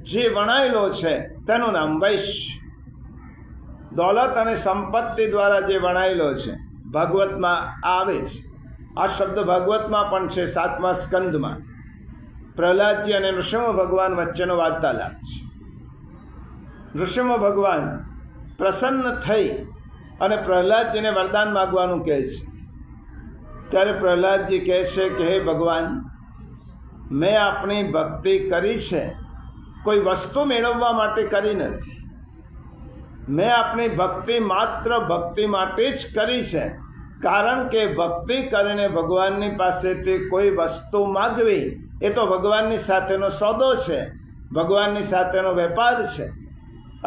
A: જે વણાયેલો છે તેનું નામ વૈશ્ય. દોલત અને સંપત્તિ દ્વારા જે વણાયેલો છે ભાગવતમાં આવે છે. આ શબ્દ ભાગવતમાં પણ છે, 7મા સ્કંદમાં. પ્રહલાદજી અને નૃસિંહ ભગવાન વચ્ચેનો વાર્તાલાપ છે. નૃસિંહ ભગવાન પ્રસન્ન થઈ અને પ્રહલાદજીને વરદાન માગવાનું કહે છે. ત્યારે પ્રહલાદજી કહે છે કે હે ભગવાન, મેં આપણી ભક્તિ કરી છે, કોઈ વસ્તુ મેળવવા માટે કરી નથી. મેં આપણી ભક્તિ માત્ર ભક્તિ માટે જ કરી છે. કારણ કે ભક્તિ કરીને ભગવાનની પાસેથી કોઈ વસ્તુ માગવી એ તો ભગવાનની સાથેનો સોદો છે, ભગવાનની સાથેનો વેપાર છે.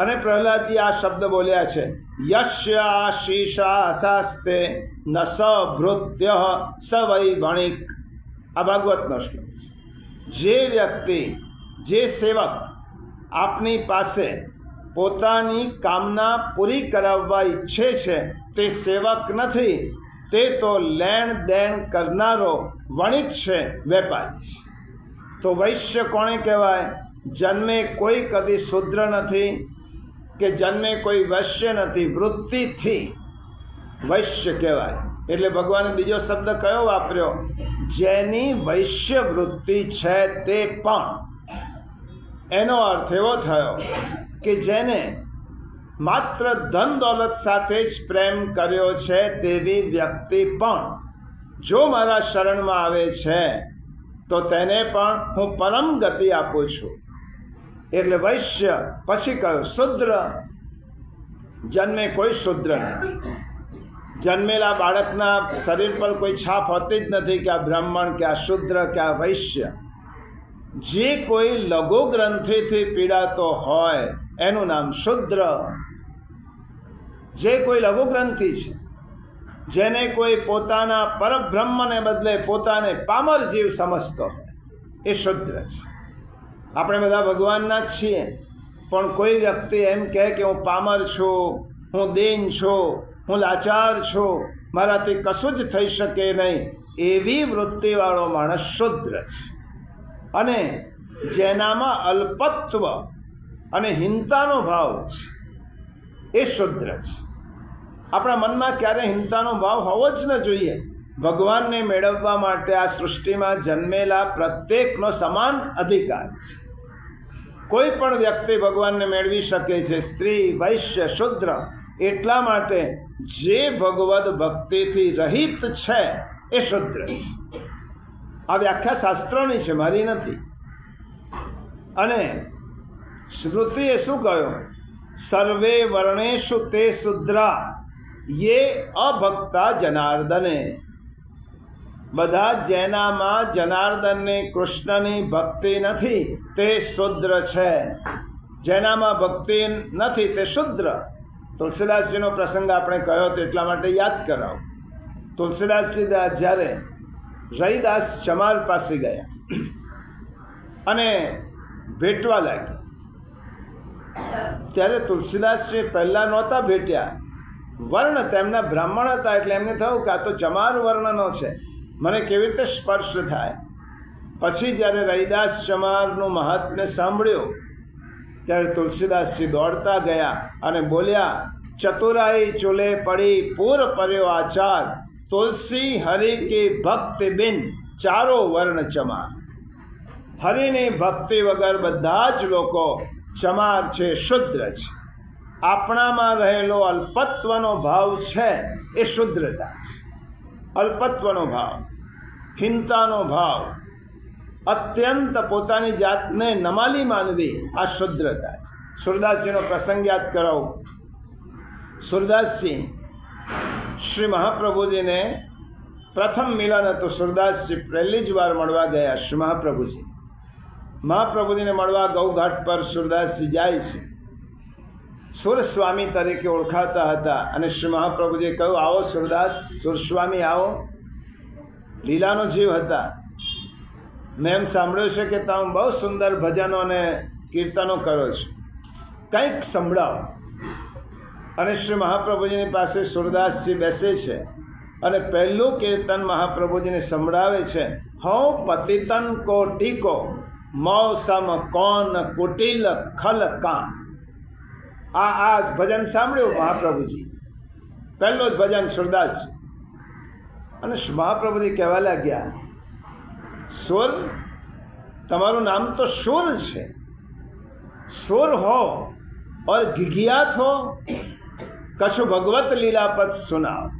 A: અને પ્રહલાદજી આ શબ્દ બોલ્યા છે, યસ્ય આશીષા શાસ્તે ન સ ભૃત્ય સ વૈ વણિક. આ ભાગવતનો શ્લોક છે. જે વ્યક્તિ, જે સેવક આપની પાસે પોતાની કામના પૂરી કરાવવા ઈચ્છે છે તે સેવક નથી, તે તો લેણ દેણ કરનારો વણિક છે, વેપારી છે. તો વૈશ્ય કોણે કહેવાય? જન્મે કોઈ કદી શૂદ્ર નથી કે જન્મે કોઈ વૈશ્ય નથી, વૃત્તિથી વૈશ્ય કહેવાય. એટલે ભગવાને બીજો શબ્દ કયો વાપર્યો? જેની વૈશ્ય વૃત્તિ છે તે પણ. એનો અર્થ એવો થયો કે જેને માત્ર ધન દોલત સાથે જ પ્રેમ કર્યો છે તેવી વ્યક્તિ પણ જો મારા શરણમાં આવે છે તો તેને પણ હું પરમ ગતિ આપું છું. એટલે વૈશ્ય. પછી કહ્યું શુદ્ર. જન્મે કોઈ શુદ્ર નથી. જન્મેલા બાળકના શરીર પર કોઈ છાપ હોતી જ નથી કે આ બ્રાહ્મણ, કે આ શુદ્ર, કે આ વૈશ્ય. જે કોઈ લઘુ ગ્રંથિથી પીડાતો હોય એનું નામ શુદ્ર. જે કોઈ લઘુ ગ્રંથિ છે, જેને કોઈ પોતાના પરબ્રહ્મને બદલે પોતાને પામર જીવ સમજતો હોય એ શુદ્ર છે. આપણે બધા ભગવાનના જ છીએ, પણ કોઈ વ્યક્તિ એમ કહે કે હું પામર છું, હું દીન છું, હું લાચાર છું, મારાથી કશું જ થઈ શકે નહીં, એવી વૃત્તિવાળો માણસ શુદ્ર છે. અને જેનામાં અલ્પત્વ અને હિંતાનો ભાવ છે એ શુદ્ર છે. આપણા મનમાં ક્યારે હિંતાનો ભાવ હોવો જ ન જોઈએ. ભગવાનને મેળવવા માટે આ સૃષ્ટિમાં જન્મેલા પ્રત્યેકનો સમાન અધિકાર છે. કોઈ પણ વ્યક્તિ ભગવાનને મેળવી શકે છે, સ્ત્રી, વૈશ્ય, શુદ્ર. એટલા માટે જે ભગવદ ભક્તિથી રહિત છે એ શુદ્ર છે. આ વ્યાખ્યા શાસ્ત્રોની છે, મારી નથી. અને સ્મૃતિએ શું કહ્યું? સર્વે વર્ણેષુ તે શુદ્રા યે અભક્તા જનાર્દને. બધા જેનામાં જનાર્દનની, કૃષ્ણની ભક્તિ નથી તે શુદ્ર છે. જેનામાં ભક્તિ નથી તે શુદ્ર. તુલસીદાસજીનો પ્રસંગ આપણે કહ્યો તો એટલા માટે યાદ કરાવો. તુલસીદાસજી જ્યારે રૈદાસ ચમાર પાસે ગયા અને ભેટવા લાગ્યા, ત્યારે તુલસીદાસજી પહેલાં નહોતા ભેટ્યા. વર્ણ તેમના બ્રાહ્મણ હતા એટલે એમને થયું કે આ તો ચમાર વર્ણનો છે, મને કેવી રીતે સ્પર્શ થાય. પછી જ્યારે રૈદાસ ચમારનું મહાત્મ્ય સાંભળ્યું ત્યારે તુલસીદાસજી દોડતા ગયા અને બોલ્યા, ચતુરાઈ ચૂલે પડી પૂર पर्यो आचार, तुलसी हरि की भक्ति बिन चारो वर्ण चमार। હરિની ભક્તિ વગર બધા જ લોકો ચમાર છે, શુદ્ર છે. આપણામાં રહેલો અલ્પત્વનો ભાવ છે એ શુદ્રતા છે. અલ્પત્વનો ભાવ, હિંતાનો ભાવ, અત્યંત પોતાની જાતને નમાલી માનવી, આ શુદ્રતા છે. સુરદાસજીનો પ્રસંગ યાદ કરાવું. સુરદાસજી શ્રી મહાપ્રભુજીને પ્રથમ મિલન હતું. સુરદાસજી પહેલી જ વાર મળવા ગયા શ્રી મહાપ્રભુજીને મળવા ગૌઘાટ પર સુરદાસજી જાય છે. સુરસ્વામી તરીકે ઓળખાતા હતા અને શ્રી મહાપ્રભુજીએ કહ્યું, આવો સુરદાસ, સુરસ્વામી આવો. લીલાનો જીવ હતા. મેં એમ સાંભળ્યું છે કે તમે બહુ સુંદર ભજનો અને કીર્તનો કરો છો, કંઈક સંભળાવો. અને શ્રી મહાપ્રભુજીની પાસે સુરદાસજી બેસે છે અને પહેલું કીર્તન મહાપ્રભુજીને સંભળાવે છે. હો પતિતન કો ટીકો, મૌસમ કોન કુટિલ ખલ કામ. આ ભજન સાંભળ્યું મહાપ્રભુજી, પહેલો જ ભજન સુરદાસજી. અને મહાપ્રભુજી કહેવા લાગ્યા, સુર, તમારું નામ તો સુર છે. સુર હો और घिघियात हो, કશું ભગવત લીલાપદ સુનાવ.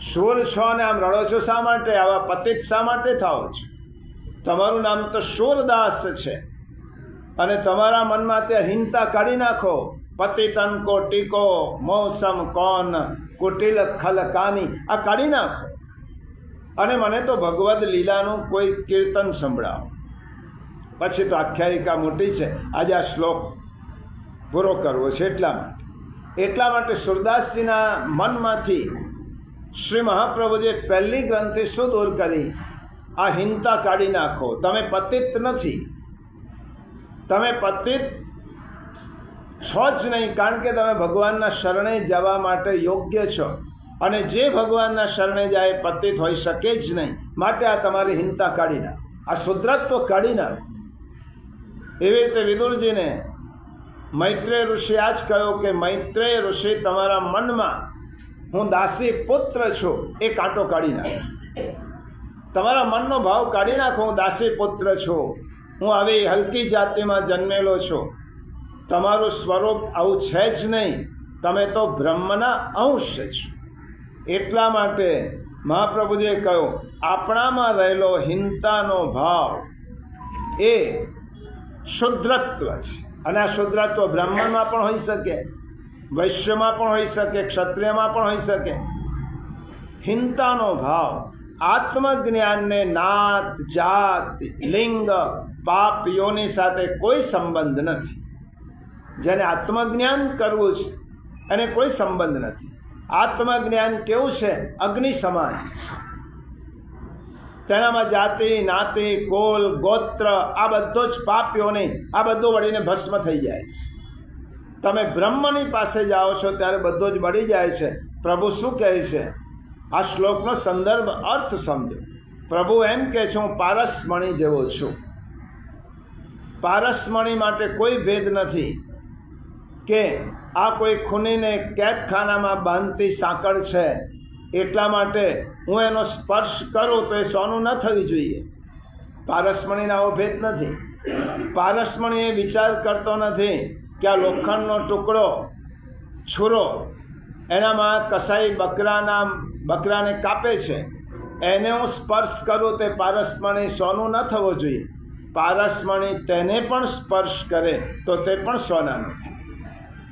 A: સુર છો ને આમ રડો છો શા માટે? આવા પતિત શા માટે થાઓ છો? તમારું નામ તો સુરદાસ છે અને તમારા મનમાં તે હિંતા કાઢી નાખો. પતિતન કો ટીકો, મૌસમ કોન કુટિલ ખલ કામી, આ કાઢી નાખો અને મને તો ભગવદ લીલાનું કોઈ કીર્તન સંભળાવો. પછી તો આખ્યાયિકા મોટી છે, આજે આ શ્લોક પૂરો કરવો છે. એટલા માટે સુરદાસજીના મનમાંથી શ્રી મહાપ્રભુજીએ પહેલી ગ્રંથિ શું દૂર કરી? આ હિંતા કાઢી નાખો. તમે પતિત નથી, તમે પતિત છો જ નહીં, કારણ કે તમે ભગવાનના શરણે જવા માટે યોગ્ય છો અને જે ભગવાનના શરણે જાય પતિત હોઈ શકે જ નહીં. માટે આ તમારી હિંતા કાઢી નાખો, આ શુદ્રત્વ કાઢી નાખો. એવી રીતે વિદુરજીને મૈત્રેય ઋષિ આ જ કહ્યું કે મૈત્રેય ઋષિ, તમારા મનમાં હું દાસી પુત્ર છું એ કાંટો કાઢી નાખો. તમારા મનનો ભાવ કાઢી નાખો. હું દાસી પુત્ર છું, હું આવી હલકી જાતિમાં જન્મેલો છું. તમારું સ્વરૂપ આવું છે જ નહીં, તમે તો બ્રહ્મના અંશ છો. એટલા માટે મહાપ્રભુજીએ કહ્યું, આપણામાં રહેલો હિંતાનો ભાવ એ શુદ્રત્વ છે. અને આ શુદ્રત્વ બ્રાહ્મણમાં પણ હોઈ શકે, વૈશ્યમાં પણ હોઈ શકે, ક્ષત્રિયમાં પણ હોઈ શકે. હિંતાનો ભાવ આત્મજ્ઞાનને નાત, જાત, લિંગ, પાપ, યોની સાથે કોઈ સંબંધ નથી. જેને આત્મજ્ઞાન કરવું છે એને કોઈ સંબંધ નથી. આત્મજ્ઞાન કેવું છે? અગ્નિ સમાન છે. તેનામાં જાતિ, નાતિ, કોલ, ગોત્ર, આ બધો જ પાપ્યો નહીં, આ બધું વળીને ભસ્મ થઈ જાય છે. તમે બ્રહ્મની પાસે જાઓ છો ત્યારે બધો જ બળી જાય છે. પ્રભુ શું કહે છે? આ શ્લોકનો સંદર્ભ અર્થ સમજો. પ્રભુ એમ કહે છે, હું પારસમણી જેવો છું. પારસમણી માટે કોઈ ભેદ નથી કે આ કોઈ ખૂનીને કેદખાનામાં બાંધતી સાંકળ છે, એટલા માટે હું એનો સ્પર્શ કરું તો એ સોનું ન થવી જોઈએ. પારસમણીનો આવો ભેદ નથી. પારસમણી એ વિચાર કરતો નથી કે આ લોખંડનો ટુકડો, છૂરો, એનામાં કસાઈ બકરાને કાપે છે, એને હું સ્પર્શ કરું તે પારસમણી સોનું ન થવો જોઈએ. પારસમણી તેને પણ સ્પર્શ કરે તો તે પણ સોનાનું થાય.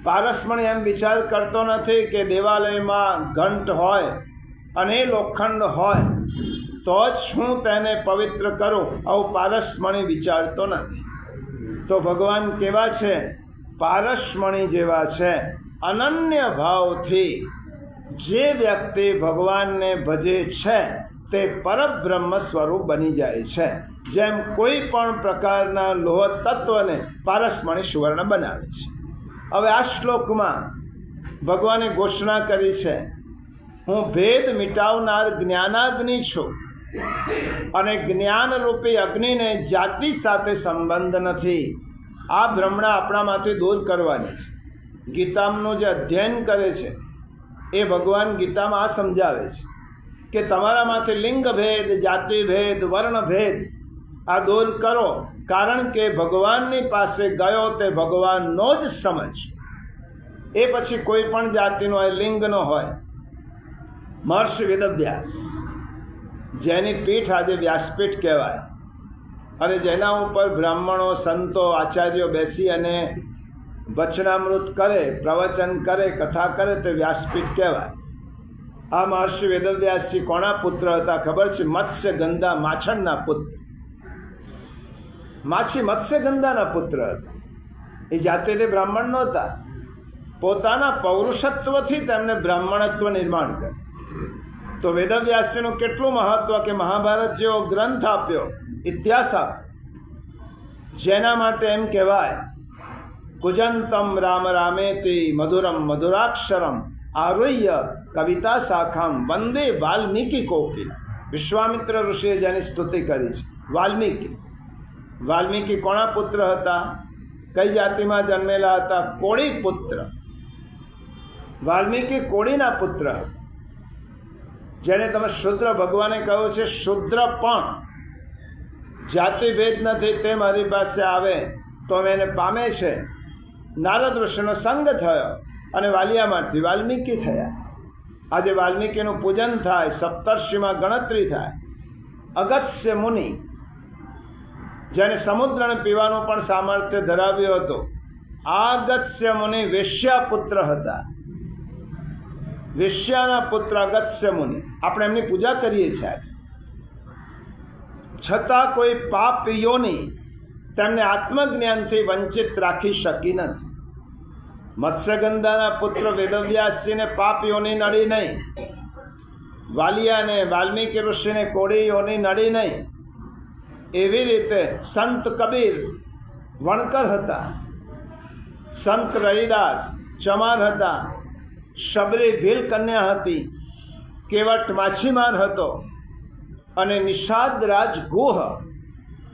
A: પારસમણી એમ વિચાર કરતો નથી કે દેવાલયમાં ઘંટ હોય અને લોખંડ હોય તો જ હું તેને પવિત્ર કરું, આવું પારસમણી વિચારતો નથી. તો ભગવાન કેવા છે? પારસમણી જેવા છે. અનન્ય ભાવથી જે વ્યક્તિ ભગવાનને ભજે છે તે પરબ્રહ્મ સ્વરૂપ બની જાય છે. જેમ કોઈ પણ પ્રકારના લોહ તત્વને પારસમણી સુવર્ણ બનાવે છે. હવે આ શ્લોકમાં ભગવાને ઘોષણા કરી છે, હું ભેદ મિટાવનાર જ્ઞાનાગ્નિ છું અને જ્ઞાનરૂપી અગ્નિને જાતિ સાથે સંબંધ નથી. આ ભ્રમણા આપણામાંથી દૂર કરવાની છે. ગીતાનું જે અધ્યયન કરે છે એ ભગવાન ગીતામાં આ સમજાવે છે કે તમારામાંથી લિંગ ભેદ, જાતિ ભેદ, વર્ણ ભેદ આ દૂર કરો, કારણ કે ભગવાનની પાસે ગયો તે ભગવાનનો જ સમજ. એ પછી કોઈ પણ જાતિનો હોય, લિંગનો હોય. મહર્ષિ વેદવ્યાસ, જેની પીઠ આજે વ્યાસપીઠ કહેવાય, અને જેના ઉપર બ્રાહ્મણો, સંતો, આચાર્યો બેસી અને વચનામૃત કરે, પ્રવચન કરે, કથા કરે, તે વ્યાસપીઠ કહેવાય. આ મહર્ષિ વેદવ્યાસજી કોના પુત્ર હતા ખબર છે? મત્સ્યગંધા, માછણના પુત્ર. માછી મત્સ્યગંધાના પુત્ર હતા. એ જાતે તે બ્રાહ્મણ નહોતા. પોતાના પૌરુષત્વથી તેમને બ્રાહ્મણત્વ નિર્માણ કર્યું. તો વેદવ્યાસજીનું કેટલું મહત્વ કે મહાભારત જેવો ગ્રંથ આપ્યો, ઇતિહાસ આપ્યો, જેના માટે એમ કહેવાય કુજંતમ રામ રામેતિ મધુરમ મધુરાક્ષરમ આરુહ્ય કવિતા શાખામ વંદે વાલ્મીકી કોકિલ. વિશ્વામિત્ર ઋષિએ જેની સ્તુતિ કરી છે, વાલ્મીકી. વાલ્મીકી કોના પુત્ર હતા? કઈ જાતિમાં જન્મેલા હતા? કોળી પુત્ર. વાલ્મીકી કોળીના પુત્ર હતા. જેને તમે શુદ્ર, ભગવાને કહ્યું છે શુદ્ર પણ જાતિ ભેદ નથી, તે મારી પાસે આવે તો એને પામે છે. નારદ ઋષિનો સંગ થયો અને વાલિયામાંથી વાલ્મીકી થયા. આજે વાલ્મીકીનું પૂજન થાય, સપ્તર્ષિમાં ગણતરી થાય. અગત્ય મુનિ, જેને સમુદ્રને પીવાનું પણ સામર્થ્ય ધરાવ્યો હતો, આ અગત્ય મુનિ વેશ્યા પુત્ર હતા. વેશ્યાના પુત્ર અગત્ય મુનિ. આપણે એમની પૂજા કરીએ છીએ આજે. છતાં કોઈ પાપ યોની તેમને આત્મજ્ઞાનથી વંચિત રાખી શકી નથી. મત્સ્યગંધાના પુત્ર વેદવ્યાસજીને પાપ યોની નડી નહીં. વાલિયાને, વાલ્મીકી ઋષિને કોળી યોની નડી નહીં. એવી રીતે સંત કબીર વણકર હતા, સંત રવિદાસ ચમાર હતા, શબરી ભીલ કન્યા હતી, કેવટ માછીમાર હતો, અને નિષાદ રાજ ગુહ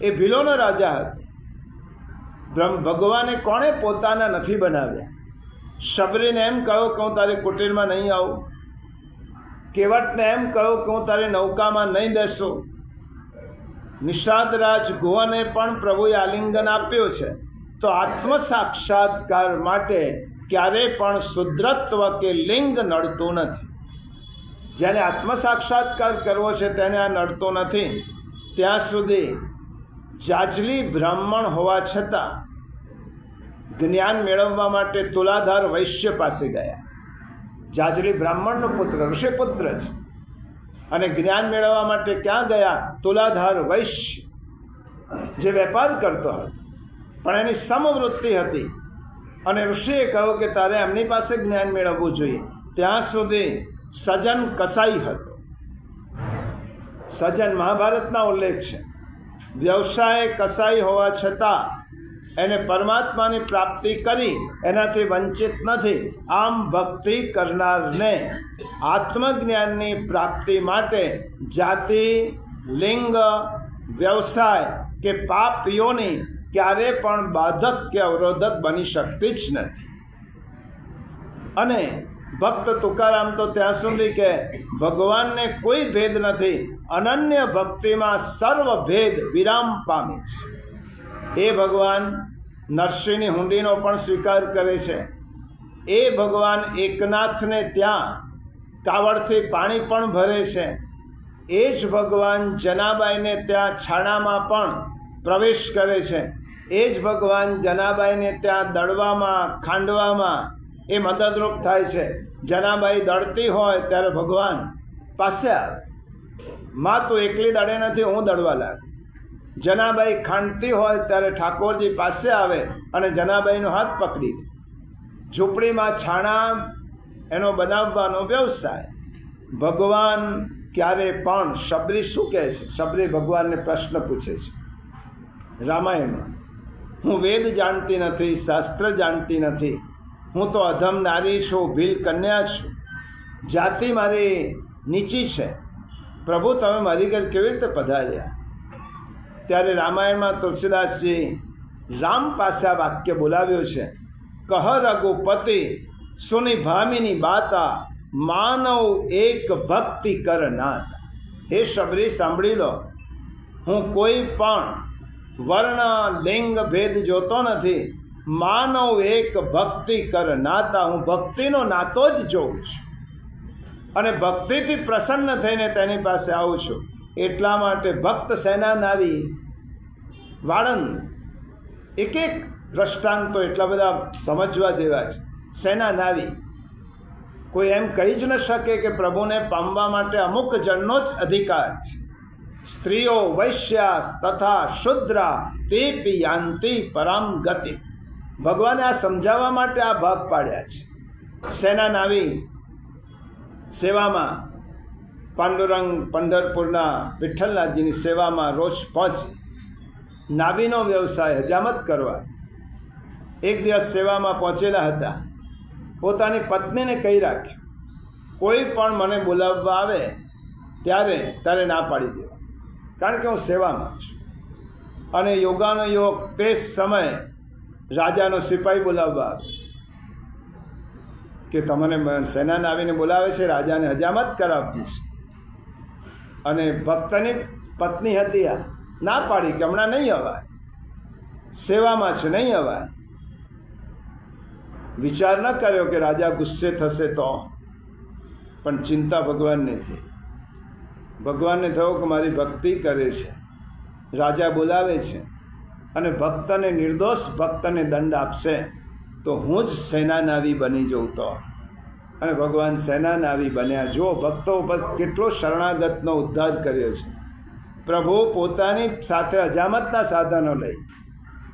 A: એ ભીલોનો રાજા હતો. ભગવાને કોણે પોતાના નથી બનાવ્યા? શબરીને એમ કહ્યું કે હું તારી કુટીરમાં નહીં આવું. કેવટને એમ કહ્યું કે હું તારી નૌકામાં નહીં બેસું. નિષાદ રાજ ગુહને પણ પ્રભુએ આલિંગન આપ્યું છે. તો આત્મ સાક્ષાત્કાર માટે ક્યારેય પણ શુદ્રત્વ કે લિંગ નડતું નથી. જેને આત્મ સાક્ષાત્કાર કરવો છે તેને આ નડતો નથી. ત્યાં સુધી જાજલી બ્રાહ્મણ હોવા છતાં જ્ઞાન મેળવવા માટે તુલાધાર વૈશ્ય પાસે ગયા. જાજલી બ્રાહ્મણનો પુત્ર, ઋષિપુત્ર છે, અને જ્ઞાન મેળવવા માટે ક્યાં ગયા? તુલાધાર વૈશ્ય, જે વેપાર કરતો હતો, પણ એની સમવૃત્તિ હતી. અને ઋષિએ કહ્યું કે તારે એમની પાસે જ્ઞાન મેળવવું જોઈએ. ત્યાં સુધી સજન કસાઈ હતો. સજન મહાભારતના ઉલ્લેખ છે. વ્યવસાય કસાઈ હોવા છતાં એને પરમાત્માની પ્રાપ્તિ કરી એનાથી વંચિત નથી. આમ ભક્તિ કરનારને આત્મજ્ઞાનની પ્રાપ્તિ માટે જાતિ, લિંગ, વ્યવસાય કે પાપ યોની ક્યારે પણ બાધક કે અવરોધક બની શકતી જ નથી. અને ભક્ત તુકારામ તો ત્યાં સુધી કે ભગવાનને કોઈ ભેદ નથી, અનન્ય ભક્તિમાં સર્વ ભેદ વિરામ પામે છે. એ ભગવાન નરસિંહની હુંડીનો પણ સ્વીકાર કરે છે. એ ભગવાન એકનાથને ત્યાં કાવડથી પાણી પણ ભરે છે. એ જ ભગવાન જનાબાઈને ત્યાં છાણામાં પણ પ્રવેશ કરે છે. એ જ ભગવાન જનાબાઈને ત્યાં દળવામાં, ખાંડવામાં એ મદદરૂપ થાય છે. જનાબાઈ દળતી હોય ત્યારે ભગવાન પાસે આવે. માં તું એકલી દળે નથી, હું દળવા લાગ. જનાબાઈ ખાંડતી હોય ત્યારે ઠાકોરજી પાસે આવે અને જનાબાઈનો હાથ પકડી લે. ઝૂંપડીમાં છાણા એનો બનાવવાનો વ્યવસાય. ભગવાન ક્યારે પણ, શબરી શું કહે છે? શબરી ભગવાનને પ્રશ્ન પૂછે છે રામાયણમાં, હું વેદ જાણતી નથી, શાસ્ત્ર જાણતી નથી, હું તો અધમ નારી છું, ભીલ કન્યા છું, જાતિ મારી નીચી છે, પ્રભુ તમે મારી ઘર કેવી રીતે પધાર્યા? ત્યારે રામાયણમાં તુલસીદાસજી રામ પાસે આ વાક્ય બોલાવ્યો છે, કહ રઘુપતિ સુની ભામિની બાતા, માનવ એક ભક્તિ કર નાતા. હે શબરી, સાંભળી લો, હું કોઈ પણ વર્ણ લિંગ ભેદ જોતો નથી. માનવ એક ભક્તિ કર નાતા, હું ભક્તિનો નાતો જ જોઉં છું અને ભક્તિથી પ્રસન્ન થઈને તેની પાસે આવું છું. એટલા માટે ભક્ત સેના નાવી વાળંદ એક એક દ્રષ્ટાંતો એટલા બધા સમજવા જેવા છે. સેના નાવી કોઈ એમ કહી જ ન શકે કે પ્રભુને પામવા માટે અમુક જણનો જ અધિકાર છે. સ્ત્રીઓ વૈશ્યા તથા શુદ્રા તેપી યાંતિ પરામ ગતિ. ભગવાને આ સમજાવવા માટે આ ભાગ પાડ્યા છે. સેના નાવી સેવામાં પાંડુરંગ પંઢરપુરના વિઠ્ઠલનાથજીની સેવામાં રોજ પહોંચી. નાવીનો વ્યવસાય હજામત કરવા. એક દિવસ સેવામાં પહોંચેલા હતા. પોતાની પત્નીને કહી રાખ્યું, કોઈ પણ મને બોલાવવા આવે ત્યારે ના પાડી દેવા, કારણ કે હું સેવામાં છું. અને યોગાનો યોગ તે સમયે રાજાનો સિપાહી બોલાવવા આવે કે તમને સેનાને આવીને બોલાવે છે, રાજાને હજામત કરાવતી છે. અને ભક્તની પત્ની હતી, આ ના પાડી કે હમણાં નહીં અવાય, સેવામાં છે, નહીં અવાય. વિચાર ન કર્યો કે રાજા ગુસ્સે થશે તો, પણ ચિંતા ભગવાનને થઈ. ભગવાનને થયું કે મારી ભક્તિ કરે છે, રાજા બોલાવે છે અને ભક્તને, નિર્દોષ ભક્તને દંડ આપશે તો હું જ સેના નાવી બની જઉં. તો અને ભગવાન સેના નાવી બન્યા. જો ભક્તો પર કેટલો શરણાગતનો ઉદ્ધાર કર્યો છે. પ્રભુ પોતાની સાથે હજામતના સાધનો લઈ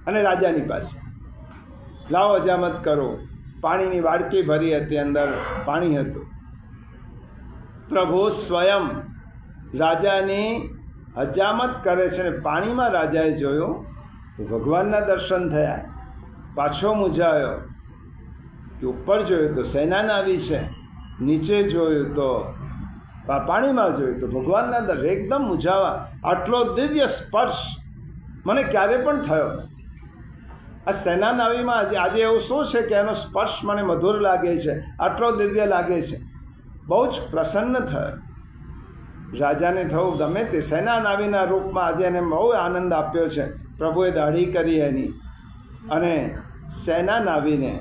A: અને રાજાની પાસે લાવો હજામત કરો. પાણીની વાડકી ભરી હતી, અંદર પાણી હતું. પ્રભુ સ્વયં રાજાની હજામત કરે છે ને પાણીમાં રાજાએ જોયું તો ભગવાનના દર્શન થયા. પાછો મૂંઝાયો કે ઉપર જોયું તો સેના નાવી છે, નીચે જોયું તો પાણીમાં જોયું તો ભગવાનના દર્શન. એકદમ મૂંઝાવા. આટલો દિવ્ય સ્પર્શ મને ક્યારે પણ થયો નથી. આ સેના નાવીમાં આજે એવું શું છે કે એનો સ્પર્શ મને મધુર લાગે છે, આટલો દિવ્ય લાગે છે. બહુ જ પ્રસન્ન થયો. રાજાને થયું ગમે તે સેના નાવીના રૂપમાં આજે એને બહુ આનંદ આપ્યો છે. પ્રભુએ દાઢી કરી એની અને સેના નાવીને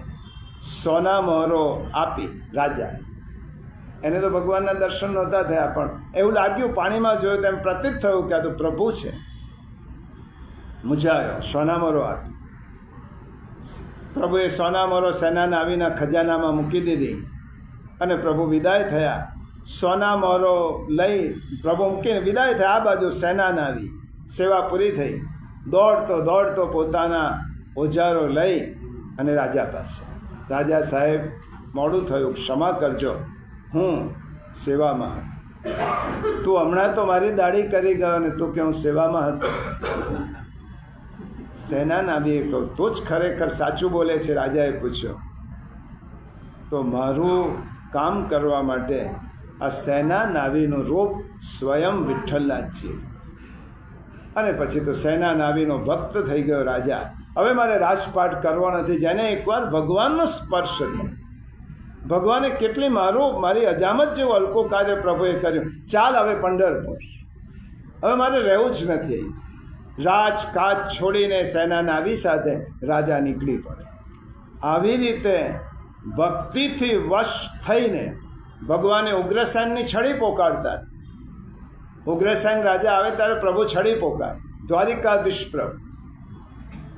A: સોના મહોરો આપી રાજાએ. એને તો ભગવાનના દર્શન નહોતા થયા, પણ એવું લાગ્યું, પાણીમાં જોયું તેમ પ્રતીત થયું કે આ તો પ્રભુ છે. મૂંઝાયો, સોના મહોરો આપી. પ્રભુએ સોના મહોરો સેના નાવીના ખજાનામાં મૂકી દીધી અને પ્રભુ વિદાય થયા. સોના મહોરો લઈ પ્રભુ મૂકીને વિદાય થયા. આ બાજુ સેના નાવી સેવા પૂરી થઈ. દોડતો પોતાના ઓજારો લઈ અને રાજા પાસે. રાજા સાહેબ, મોડું થયું, ક્ષમા કરજો, હું સેવામાં હતો. તું હમણાં તો મારી દાઢી કરી ગયો ને તું કે હું સેવામાં હતો. સેના નાવીએ કહ્યું, તું જ ખરેખર સાચું બોલે છે. રાજાએ પૂછ્યો તો મારું કામ કરવા માટે આ સેના નાવીનું રૂપ સ્વયં વિઠ્ઠલનાથજી. અને પછી તો સેના નાવીનો ભક્ત થઈ ગયો રાજા. હવે મારે રાજપાટ કરવો નથી. જેને એકવાર ભગવાનનો સ્પર્શ થયો, ભગવાને કેટલી મારી અજામત જેવું હલકું કાર્ય પ્રભુએ કર્યું. ચાલ હવે પંઢરપુર, હવે મારે રહેવું જ નથી. રાજકાજ છોડીને સેના નાવી સાથે રાજા નીકળી પડે. આવી રીતે ભક્તિથી વશ થઈને ભગવાને ઉગ્રસેનની છડી પોકારતા. ઉગ્રસેન રાજા આવે ત્યારે પ્રભુ છડી પોકારે. દ્વારિકાધીશ પ્રભુ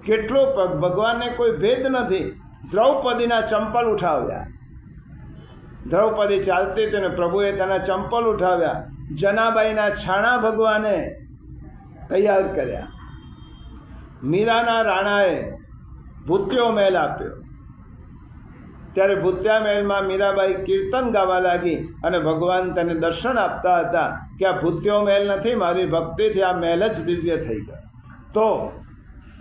A: કેટલો ભગવાનને કોઈ ભેદ નથી. દ્રૌપદીના ચંપલ ઉઠાવ્યા. દ્રૌપદી ચાલતી હતી ને પ્રભુએ તેના ચંપલ ઉઠાવ્યા. જનાબાઈના છાણા ભગવાને તૈયાર કર્યા. મીરાના રાણાએ ભૂત્યો મહેલ આપ્યો. ત્યારે ભૂત્યા મહેલમાં મીરાબાઈ કીર્તન ગાવા લાગી અને ભગવાન તેને દર્શન આપતા હતા કે આ ભૂત્યો મહેલ નથી, મારી ભક્તિથી આ મહેલ જ દિવ્ય થઈ ગયો. તો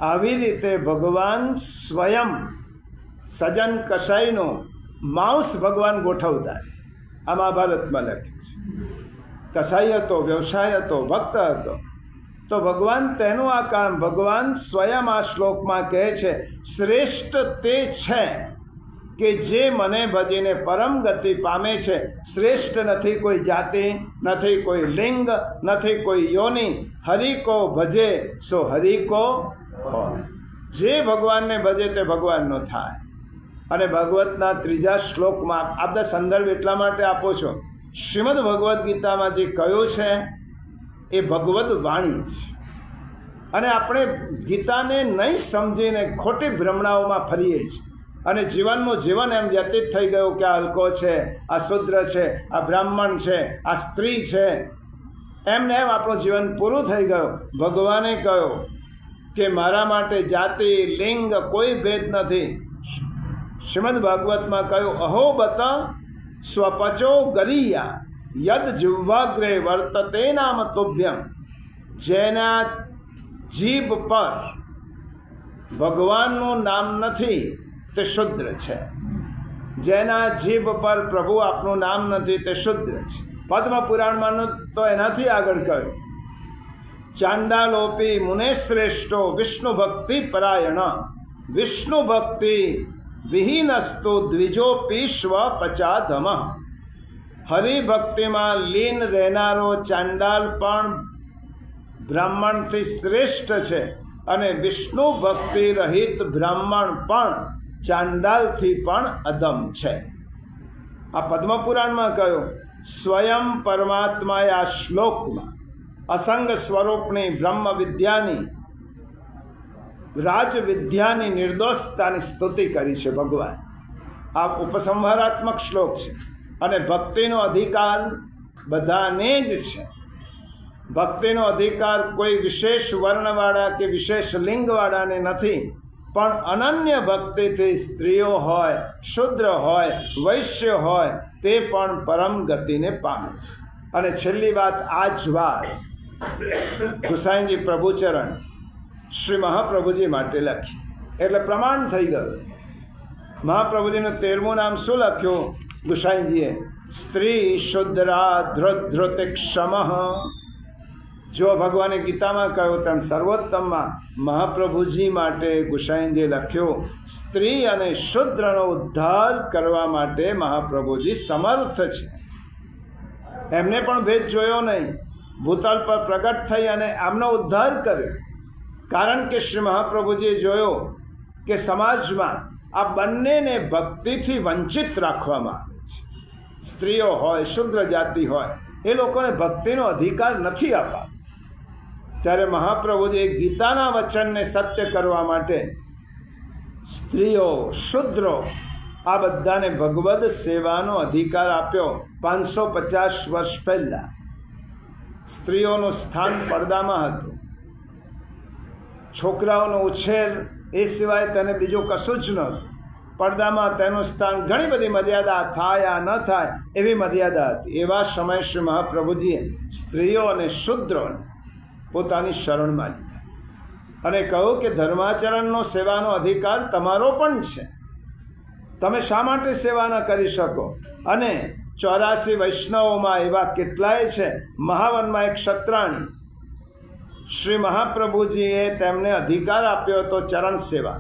A: આવી રીતે ભગવાન સ્વયં સજન કસાઈનું માંસ ભગવાન ગોઠવતા. આ મહાભારતમાં લખ્યું છે. કસાઈ હતો, વ્યવસાય હતો, ભક્ત હતો. તો ભગવાન તેનું આ કામ, ભગવાન સ્વયં આ શ્લોકમાં કહે છે, શ્રેષ્ઠ તે છે કે જે મને ભજીને પરમ ગતિ પામે છે. શ્રેષ્ઠ નથી કોઈ જાતિ, નથી કોઈ લિંગ, નથી કોઈ યોનિ. હરિ કો ભજે સો હરિ કો હોય. જે ભગવાનને ભજે તે ભગવાનનો થાય. અને ભગવતના 3જા શ્લોકમાં આ બધા સંદર્ભ એટલા માટે આપો છો, શ્રીમદ ભગવદ્ ગીતામાં જે કહ્યું છે એ ભગવદ વાણી છે. અને આપણે ગીતાને નહીં સમજીને ખોટી ભ્રમણાઓમાં ફરીએ છીએ અને જીવનનું જીવન એમ વ્યતીત થઈ ગયું કે આ હલકો છે, આ શુદ્ર છે, આ બ્રાહ્મણ છે, આ સ્ત્રી છે, એમને એમ આપણું જીવન પૂરું થઈ ગયું. ભગવાને કહ્યું કે મારા માટે જાતિ, લિંગ કોઈ ભેદ નથી. શ્રીમદ ભાગવતમાં કહ્યું, અહો બત સ્વપચો ગરીયા યદ જીવાગ્રે વર્તતે નામ તુભ્યમ. જેના જીભ પર ભગવાનનું નામ નથી તે શુદ્ર છે. જેના જીભ પર પ્રભુ આપનું નામ નથી તે શુદ્ર છે. પદ્મ પુરાણમાં તો એનાથી આગળ કહ્યું, ચાંડાલોપી મુને શ્રેષ્ઠો વિષ્ણુ ભક્તિ પરાયણ. વિષ્ણુ ભક્તિ વિહીનસ્તુ દ્વિજોપી સ્વ પચાધમ. હરિભક્તિમાં લીન રહેનારો ચાંડાલ પણ બ્રાહ્મણથી શ્રેષ્ઠ છે અને વિષ્ણુ ભક્તિ રહિત બ્રાહ્મણ પણ ચાંડાલથી પણ અધમ છે. આ પદ્મપુરાણમાં કહ્યું. સ્વયં પરમાત્માએ આ શ્લોકમાં અસંગ સ્વરૂપની બ્રહ્મ વિદ્યાની, રાજવિદ્યાની નિર્દોષતાની સ્તુતિ કરી છે ભગવાન. આ ઉપસંહારાત્મક શ્લોક છે. અને ભક્તિનો અધિકાર બધાને જ છે. ભક્તિનો અધિકાર કોઈ વિશેષ વર્ણવાળા કે વિશેષ લિંગવાળાને નથી, પણ અનન્ય ભક્તિથી સ્ત્રીઓ હોય, શુદ્ર હોય, વૈશ્ય હોય, તે પણ પરમ ગતિને પામે છે. અને છેલ્લી વાત આ જ વાત ગુસાઈજી પ્રભુચરણ શ્રી મહાપ્રભુજી માટે લખી, એટલે પ્રમાણ થઈ ગયું. મહાપ્રભુજીનું 13મું નામ શું લખ્યું ગુસાઈજીએ? સ્ત્રી શુદ્રા ધ્રુત ક્ષમ. જો ભગવાને ગીતામાં કહ્યું તેમ સર્વોત્તમમાં મહાપ્રભુજી માટે ગુસાઈજીએ લખ્યું, સ્ત્રી અને શુદ્રનો ઉદ્ધાર કરવા માટે મહાપ્રભુજી સમર્થ છે. એમને પણ ભેદ જોયો નહીં, ભૂતલ પર પ્રગટ થઈ અને આમનો ઉદ્ધાર કર્યો. કારણ કે શ્રી મહાપ્રભુજીએ જોયો કે સમાજમાં આ બંનેને ભક્તિથી વંચિત રાખવામાં આવે છે. સ્ત્રીઓ હોય, શુદ્ર જાતિ હોય, એ લોકોને ભક્તિનો અધિકાર નથી અપાતો. ત્યારે મહાપ્રભુજીએ ગીતાના વચનને સત્ય કરવા માટે સ્ત્રીઓ, શુદ્રો આ બધાને ભગવદ સેવાનો અધિકાર આપ્યો. 550 વર્ષ પહેલાં સ્ત્રીઓનું સ્થાન પડદામાં હતું. છોકરાઓનો ઉછેર એ સિવાય તેને બીજું કશું જ નહોતું. પડદામાં તેનું સ્થાન, ઘણી બધી મર્યાદા, થાય આ ન થાય એવી મર્યાદા હતી. એવા સમય શ્રી મહાપ્રભુજીએ સ્ત્રીઓ અને શુદ્રોને પોતાની શરણમાં લીધા અને કહ્યું કે ધર્માચરણનો સેવાનો અધિકાર તમારો પણ છે. તમે શા માટે સેવા ન કરી શકો? અને 84 વૈષ્ણવોમાં એવા કેટલાય છે. મહાવનમાં એક ક્ષત્રાણી, શ્રી મહાપ્રભુજીએ તેમને અધિકાર આપ્યો હતો ચરણ સેવા.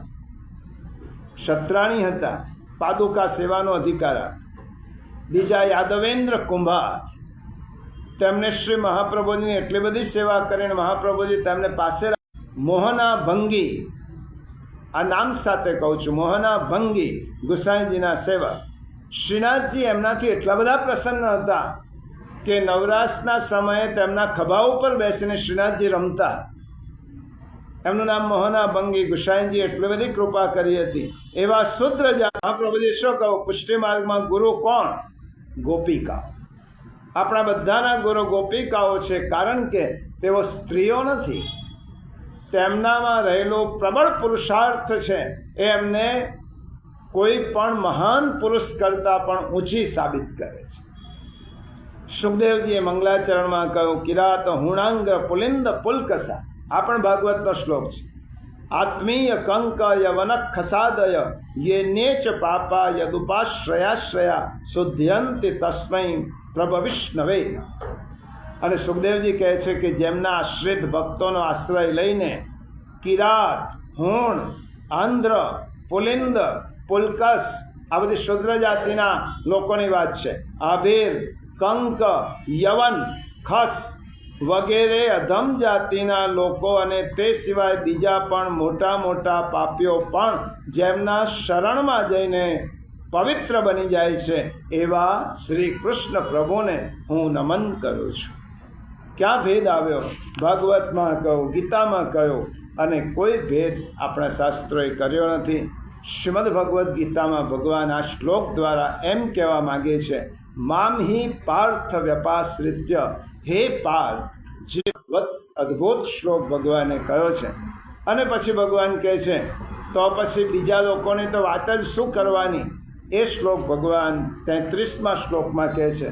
A: ક્ષત્રાણી હતા, પાદુકા સેવાનો અધિકાર આપ્યો. બીજા યાદવેન્દ્ર કુંભાર, તેમને શ્રી મહાપ્રભુજીની એટલી બધી સેવા કરીને મહાપ્રભુજી તેમને પાસે. મોહના ભંગી, આ નામ સાથે કહું છું, મોહના ભંગી ગુસાઈજીના સેવક. શ્રીનાથજી એમનાથી એટલા બધા પ્રસન્ન હતા કે નવરાશના સમયે તેમના ખભા ઉપર બેસીને શ્રીનાથજી રમતા. એમનું નામ મોહના ભંગી. ગુસાઈજી એટલી બધી કૃપા કરી હતી. એવા શુદ્ર મહાપ્રભુજી શું કહું? પુષ્ટિ માર્ગમાં ગુરુ કોણ? ગોપિકા. આપણા બધાના ગુરુ ગોપિકાઓ છે, કારણ કે તેઓ સ્ત્રીઓ નથી. તેમનામાં રહેલો પ્રબળ પુરુષાર્થ છે એ એમને કોઈ પણ મહાન પુરુષ કરતાં પણ ઊંચી સાબિત કરે છે. સુખદેવજીએ મંગલાચરણમાં કહ્યું, કિરાત હુણાંગ્ર પુલિંદ પુલકસા. આ પણ ભાગવતનો શ્લોક છે. આત્મીય કંક યવન ખસાદય યે નેચ પાપા યદુપાશ્રયાશ્રયા શુદ્ધ્યંતિ તસ્મૈ પ્રભ વિષ્ણવે. અને સુખદેવજી કહે છે કે જેમના આશ્રિત ભક્તોનો આશ્રય લઈને કિરાત, હુણ, આંધ્ર, પુલિંદ, પુલકસ આ બધી શુદ્ર જાતિના લોકોની વાત છે. આભીર, કંક, યવન, ખસ વગેરે અધમ જાતિના લોકો અને તે સિવાય બીજા પણ મોટા મોટા પાપીઓ પણ જેમના શરણમાં જઈને પવિત્ર બની જાય છે એવા શ્રી કૃષ્ણ પ્રભુને હું નમન કરું છું. ક્યાં ભેદ આવ્યો? ભાગવતમાં કહ્યું, ગીતામાં કહ્યું, અને કોઈ ભેદ આપણા શાસ્ત્રોએ કર્યો નથી. શ્રીમદ ભગવદ્ ગીતામાં ભગવાન આ શ્લોક દ્વારા એમ કહેવા માગે છે, મામ હિ પાર્થ વ્યપાશ્રિત્ય, હે પાર્થ. જે અદ્ભુત શ્લોક ભગવાને કહ્યો છે. અને પછી ભગવાન કહે છે તો પછી બીજા લોકોની તો વાત જ શું કરવાની. એ શ્લોક ભગવાન 33મા શ્લોકમાં કહે છે,